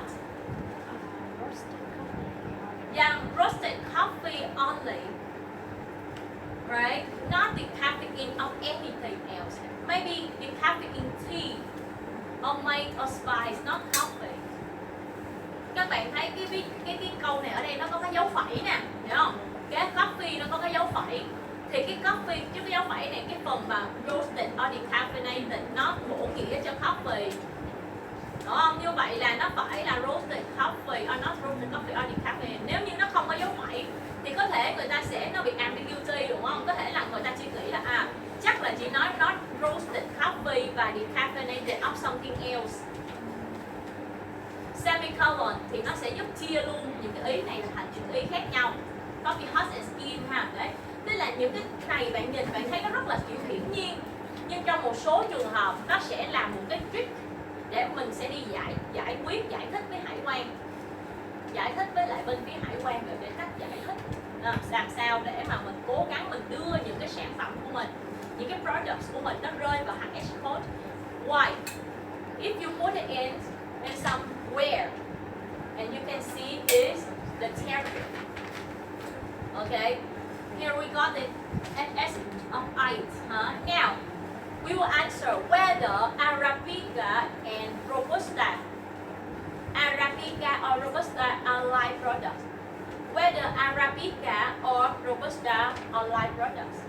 Yeah, roasted coffee only, right? Not the caffeine of anything else. Maybe the caffeine tea or malt or spice, not coffee. Các bạn thấy cái câu này ở đây nó có cái dấu phẩy nè, hiểu không? Cái coffee nó có cái dấu phẩy, thì cái coffee chứ cái dấu phẩy này, cái phần mà roasted or decaffeinated nó bổ nghĩa cho coffee, đúng không? Như vậy là nó phải là roasted coffee or not roasted coffee or decaffeinated. Nếu như nó không có dấu phẩy thì có thể người ta sẽ nó bị ambiguity, đúng không? Có thể là người ta chỉ nghĩ là chắc là chỉ nói not roasted coffee và decaffeinated of something else. Semicolon thì nó sẽ giúp chia luôn những cái ý này thành những ý khác nhau. Coffee hot and skin ha, đấy. Tức là những cái này bạn nhìn bạn thấy nó rất là kiểu hiển nhiên, nhưng trong một số trường hợp nó sẽ là một cái trick để mình sẽ đi giải thích với hải quan, giải thích với lại bên phía hải quan về cái cách giải thích làm sao để mà mình cố gắng mình đưa những cái sản phẩm của mình, những cái products của mình nó rơi vào hàng export. Why? If you put it in somewhere and you can see is the tariff. Okay, here we got it SS of 8. Now, we will answer whether Arabica and Robusta are live products. Whether Arabica or Robusta are live products.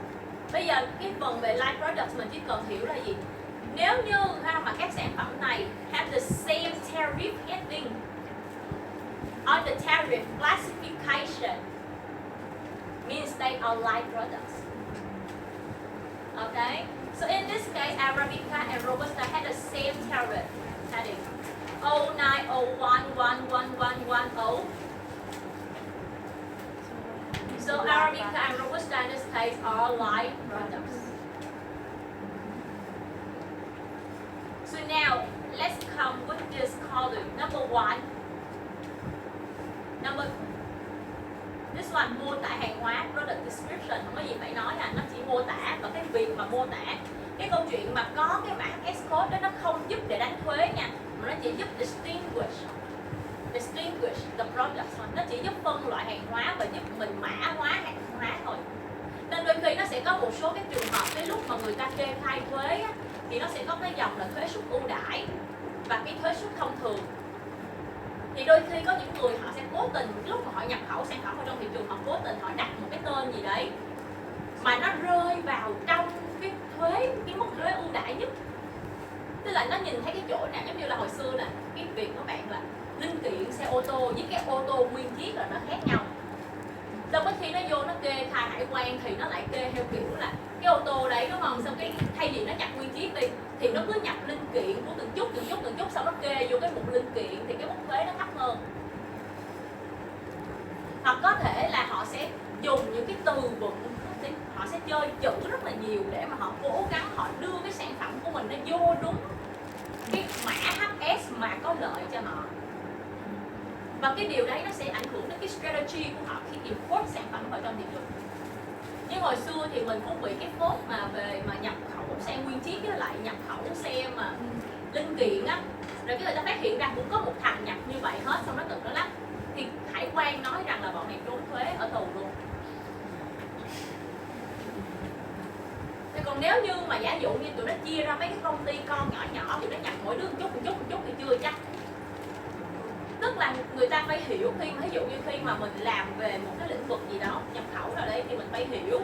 Bây giờ cái phần về live products mình chỉ cần hiểu là gì? Nếu như mà các sản phẩm này have the same tariff heading on the tariff classification means they are light products. Okay, so in this case, Arabica and Robusta had the same tariff heading 090111110. So Arabica and Robusta in this case are light products. So now let's come with this column. Number one. This one mô tả hàng hóa, product description, không có gì phải nói là nó chỉ mô tả, và cái việc mà mô tả cái câu chuyện mà có cái mã S code đó nó không giúp để đánh thuế nha, mà nó chỉ giúp distinguish the products thôi, nó chỉ giúp phân loại hàng hóa và giúp mình mã hóa hàng hóa thôi. Nên đôi khi nó sẽ có một số cái trường hợp cái lúc mà người ta kê khai thuế á, thì nó sẽ có cái dòng là thuế suất ưu đãi và cái thuế suất thông thường. Thì đôi khi có những người họ sẽ cố tình lúc mà họ nhập khẩu sản phẩm ở trong thị trường, họ cố tình họ đặt một cái tên gì đấy mà nó rơi vào trong cái mức thuế ưu đãi nhất. Tức là nó nhìn thấy cái chỗ nào giống như là hồi xưa nè, cái việc các bạn là linh kiện xe ô tô với cái ô tô nguyên chiếc là nó khác nhau. Xong cái khi nó vô nó kê khai hải quan thì nó lại kê theo kiểu là cái ô tô đấy đúng không? Xong cái thay vì nó nhập nguyên chiếc đi thì nó cứ nhập linh kiện của từng chút, xong nó kê vô cái mục linh kiện thì cái mức thuế nó thấp hơn. Hoặc có thể là họ sẽ dùng những cái từ vựng, họ sẽ chơi chữ rất là nhiều để mà họ cố gắng họ đưa cái sản phẩm của mình nó vô đúng cái mã HS mà có lợi cho họ. Và cái điều đấy nó sẽ ảnh hưởng đến cái strategy của họ khi import sản phẩm vào trong thị trường. Nhưng hồi xưa thì mình cũng bị cái phốt mà về mà nhập khẩu xe nguyên chiếc với lại nhập khẩu xe mà linh kiện á, rồi cái người ta phát hiện ra cũng có một thằng nhập như vậy hết, xong nó tự nó lắp, thì hải quan nói rằng là bọn này trốn thuế ở tù luôn. Thế còn nếu như mà giả dụ như tụi nó chia ra mấy cái công ty con nhỏ tụi nó nhập mỗi đứa một chút thì chưa chắc. Tức là người ta phải hiểu khi ví dụ như khi mà mình làm về một cái lĩnh vực gì đó nhập khẩu nào đấy thì mình phải hiểu,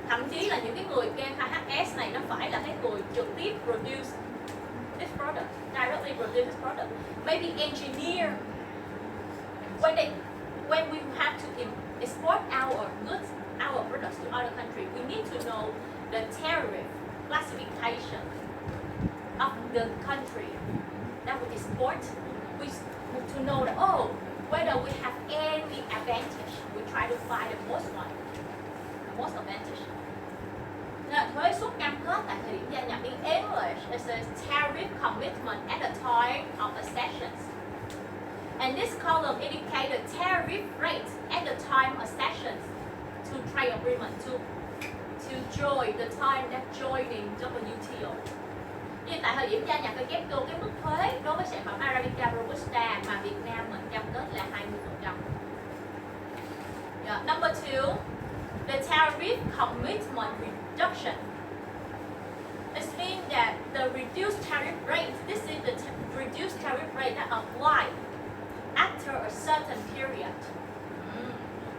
thậm chí là những cái người kê khai HS này nó phải là cái người trực tiếp produce this product, directly produce this product, maybe engineer. When we have to export our goods, our products to other countries, we need to know the tariff classification of the country that we export. We to know that whether we have any advantage, we try to find the most advantage. Now, thuế suất cam kết tại thời điểm gia nhập in English, it says tariff commitment at the time of accessions. And this column indicates the tariff rate at the time of accessions to trade agreement to join the time that joining WTO. Như tại thời điểm gia nhập WTO, cái mức thuế đối với sản phẩm Arabica Robusta mà Việt Nam mình cam kết là 20%. Yeah. Number 2, the tariff commitment reduction. It means that the reduced tariff rate, this is the reduced tariff rate that applied after a certain period.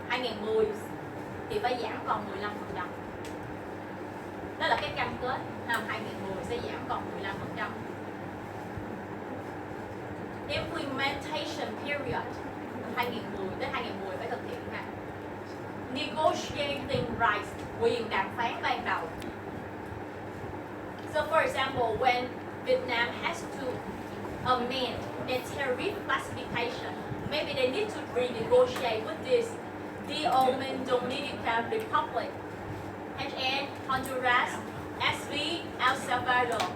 2010 thì phải giảm còn 15%. Đó là cái cam kết năm 2010 sẽ giảm còn 15%. Implementation period 2010 tới 2010 phải thực hiện ha. Negotiating rights, quyền đàm phán ban đầu. So for example, when Vietnam has to amend their tariff classification, maybe they need to renegotiate with this Dominican Republic, HN, Honduras, SV, El Salvador.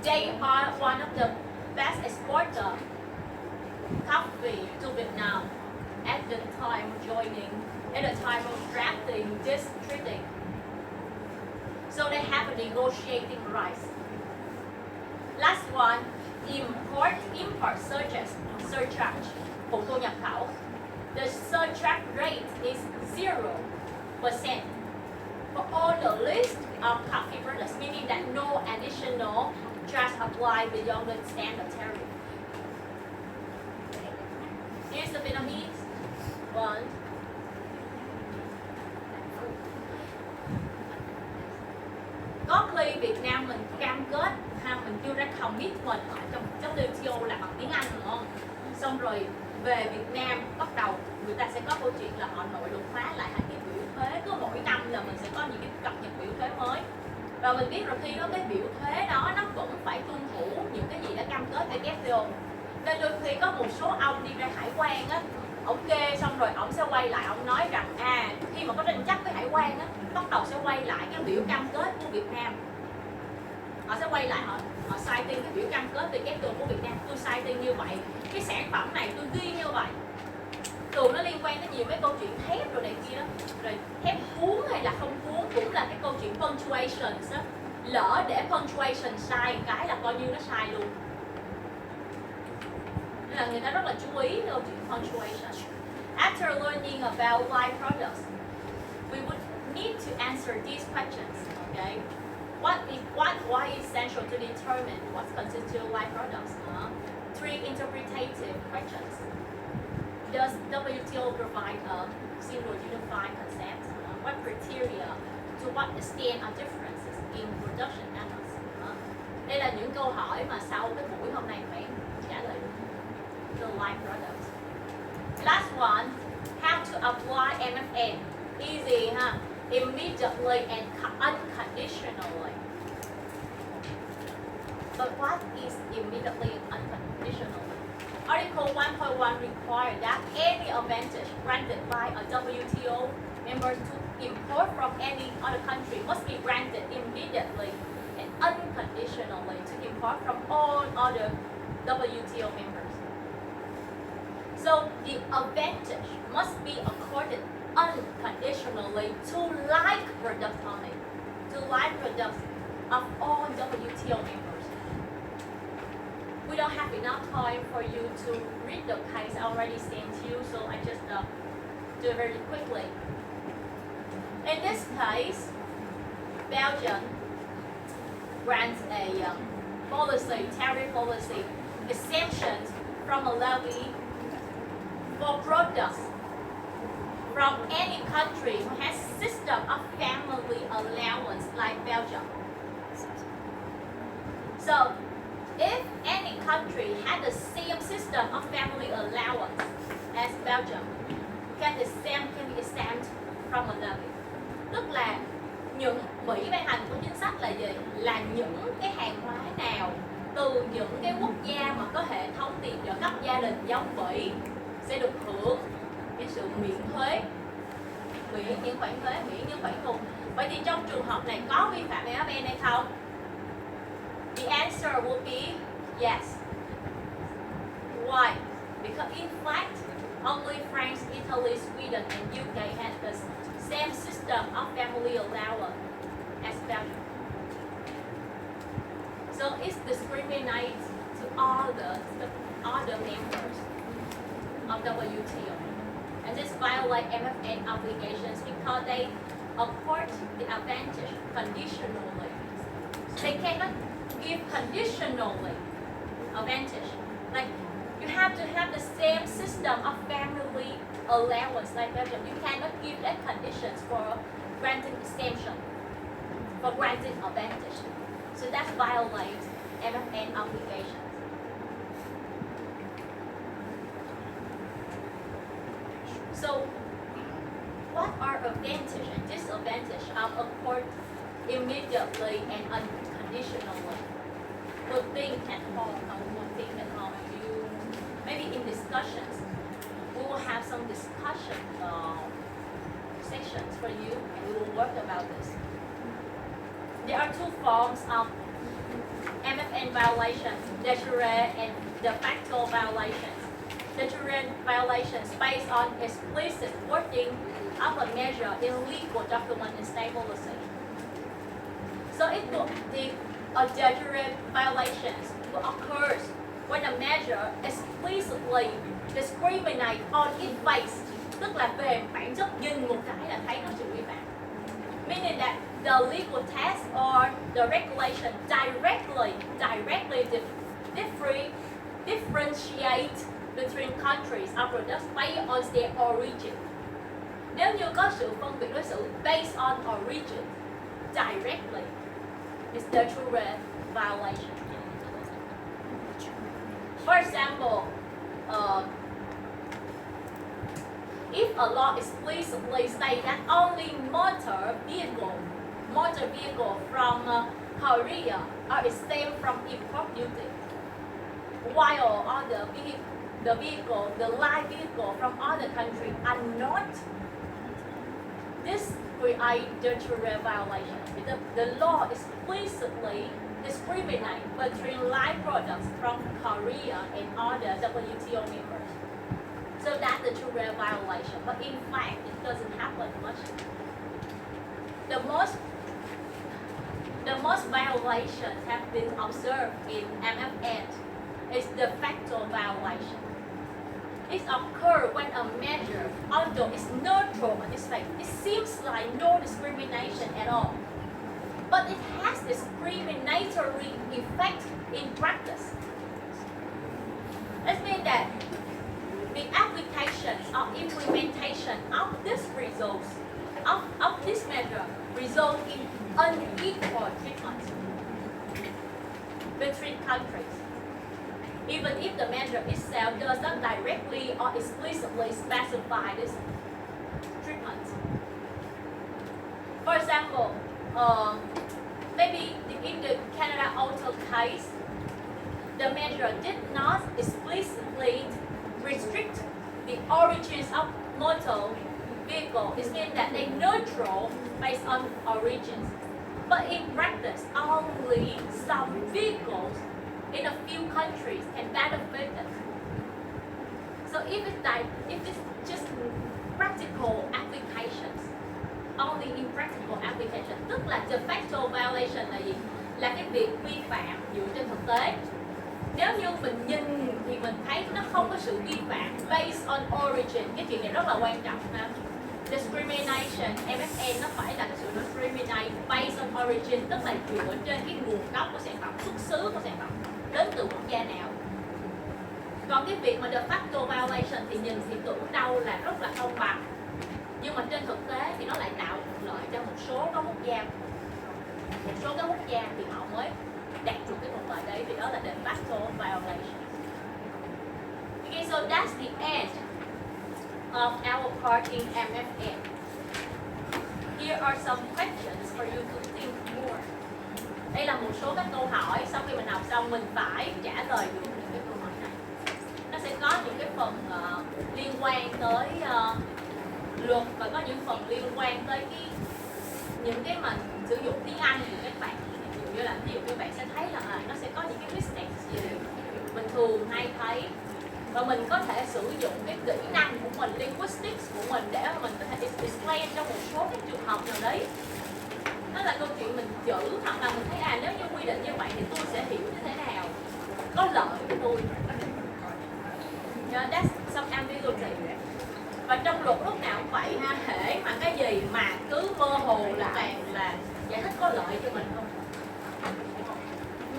They are one of the best exporter coffee to Vietnam at the time of joining, at the time of drafting this treaty. So they have a negotiating rights. Last one, import surcharge, phụ thu nhập khẩu. The surcharge rate is 0% for all the list of coffee products, meaning that no additional charge applied beyond the standard tariff. Here's the Vietnamese one. Có khi Việt Nam mình cam kết ha, mình chưa ra commitment ở trong WTO là bằng tiếng Anh đúng không? xong rồi về Việt Nam bắt đầu người ta sẽ có câu chuyện là họ nội luật hóa lại hai cái biểu thuế, cứ mỗi năm là mình sẽ có những cái cập nhật biểu thuế mới. Và mình biết rồi khi đó cái biểu thuế đó nó vẫn phải tuân thủ những cái gì đã cam kết WTO. Nên đôi khi có một số ông đi ra hải quan á, ông kê xong rồi ông sẽ quay lại ông nói rằng khi mà có tranh chấp với hải quan á, bắt đầu sẽ quay lại cái biểu cam kết của Việt Nam. Họ sẽ quay lại họ sai tên cái biểu cam kết WTO của Việt Nam, tôi sai tên như vậy, cái sản phẩm này tôi ghi như vậy. Thường nó liên quan tới nhiều mấy câu chuyện thép rồi này kia đó, rồi thép cuốn hay là không cuốn cũng là cái câu chuyện punctuation đó. Lỡ để punctuation sai cái là coi như nó sai luôn. Nên là người ta rất là chú ý câu chuyện punctuation. After learning about live products, we would need to answer these questions. Okay, why is essential to determine what constitutes live products? 3 interpretative questions. Does WTO provide a single unified concept? What criteria, to what extent are differences in production methods? Đây là những câu hỏi mà sau cái buổi hôm nay phải trả lời the live products. Last one, how to apply MFN. Easy, huh? Immediately and unconditionally. But what is immediately and unconditionally? Article 1.1 requires that any advantage granted by a WTO member to import from any other country must be granted immediately and unconditionally to import from all other WTO members. So the advantage must be accorded unconditionally to like products only, to like products of all WTO members. We don't have enough time for you to read the case I already sent you, so I just do it very quickly. In this case, Belgium grants a tariff policy exemptions from a levy for products from any country who has system of family allowance like Belgium. So, if any country had the same system of family allowance as Belgium, can be exempt from a levy. Tức là những Mỹ ban hành của chính sách là gì? Là những cái hàng hóa nào từ những cái quốc gia mà có hệ thống tiền trợ cấp gia đình giống Mỹ sẽ được hưởng cái sự miễn thuế, miễn những khoản thuế, miễn những khoản thu. Vậy thì trong trường hợp này có vi phạm MFN hay không? The answer will be yes. Why? Because in fact, only France, Italy, Sweden, and UK had the same system of family allowance as Belgium. So it discriminates to all the other members of WTO. And this violates MFN obligations because they accord the advantage conditionally. They cannot give conditionally advantage. Like you have to have the same system of family allowance like Belgium. You cannot give that conditions for granting exemption, for granting advantage. So that violates MFN obligations. So what are advantage and disadvantage of accord immediately and unconditionally? Good thing at home or good thing at home. You maybe in discussions we will have some discussion sections for you and we will work about this. There are two forms of MFN violations, de jure and de facto violations. De jure violations based on explicit wording of a measure in legal document and state policy. So it will, the de jure violations will occur when a measure explicitly discriminate on its face, tức là về bản chất nhìn một cái là thấy nó sự vi phạm. Meaning that the legal test or the regulation directly differentiate between countries or products based on their origin. Nếu như có sự phân biệt đối xử based on origin directly, it's the true violation. For example, if a law explicitly states that only motor vehicle from Korea are exempt from import duty, while the light vehicle from other countries are not, this creates the violation. The law explicitly discriminates between light products from Korea and other WTO members. So that's the true violation. But in fact, it doesn't happen much. The most violations have been observed in MFN is the factual violation. It occurs when a measure, although it's neutral on its face, it seems like no discrimination at all. But it has discriminatory effect in practice. That means that the application or implementation of this results of this measure result in unequal treatment between countries, even if the measure itself does not directly or explicitly specify this treatment. For example, maybe in the Canada Auto case, the measure did not explicitly restrict the origins of motor vehicle. It means that they neutral based on origins. But in practice, only some vehicles in a few countries can benefit it. So if it's just practical applications, only in practical application, tức là the factual violation là gì? Là cái việc vi phạm dựa trên thực tế. Nếu như mình nhìn thì mình thấy nó không có sự vi phạm based on origin. Cái chuyện này rất là quan trọng ha. Discrimination, MFN nó phải là cái sự discriminate based on origin, tức là dựa trên cái nguồn gốc của sản phẩm, xuất xứ của sản phẩm, đến từ quốc gia nào. Còn cái việc mà de facto violation thì nhìn thì tưởng đâu là rất là công bằng, nhưng mà trên thực tế thì nó lại tạo lợi cho một số các quốc gia. Một số các quốc gia thì họ mới đạt được cái thuận lợi đấy, thì đó là de facto violation. Okay, so that's the end of our part in MFN. Here are some questions for you to think more. Đây là một số các câu hỏi sau khi mình học xong mình phải trả lời được những cái câu hỏi này. Nó sẽ có những cái phần liên quan tới luật và có những phần liên quan tới những cái mà sử dụng tiếng Anh của các bạn. Ví dụ như là các bạn sẽ thấy là nó sẽ có những cái mistakes gì mình thường hay thấy, và mình có thể sử dụng cái kỹ năng của mình, linguistics của mình để mà mình có thể explain trong một số cái trường hợp nào đấy. Đó là câu chuyện mình chữ, hoặc là mình thấy nếu như quy định như vậy thì tôi sẽ hiểu như thế nào, có lợi với tôi. Yeah, that's some ambiguity. Và trong luật lúc nào cũng vậy ha, hễ mà cái gì mà cứ mơ hồ là càng là giải thích có lợi cho mình không.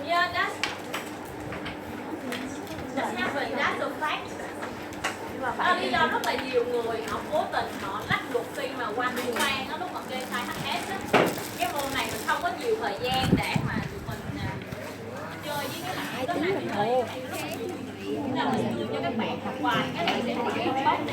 Yeah, that's happened, that's a fact. Lý do rất là nhiều người họ cố tình họ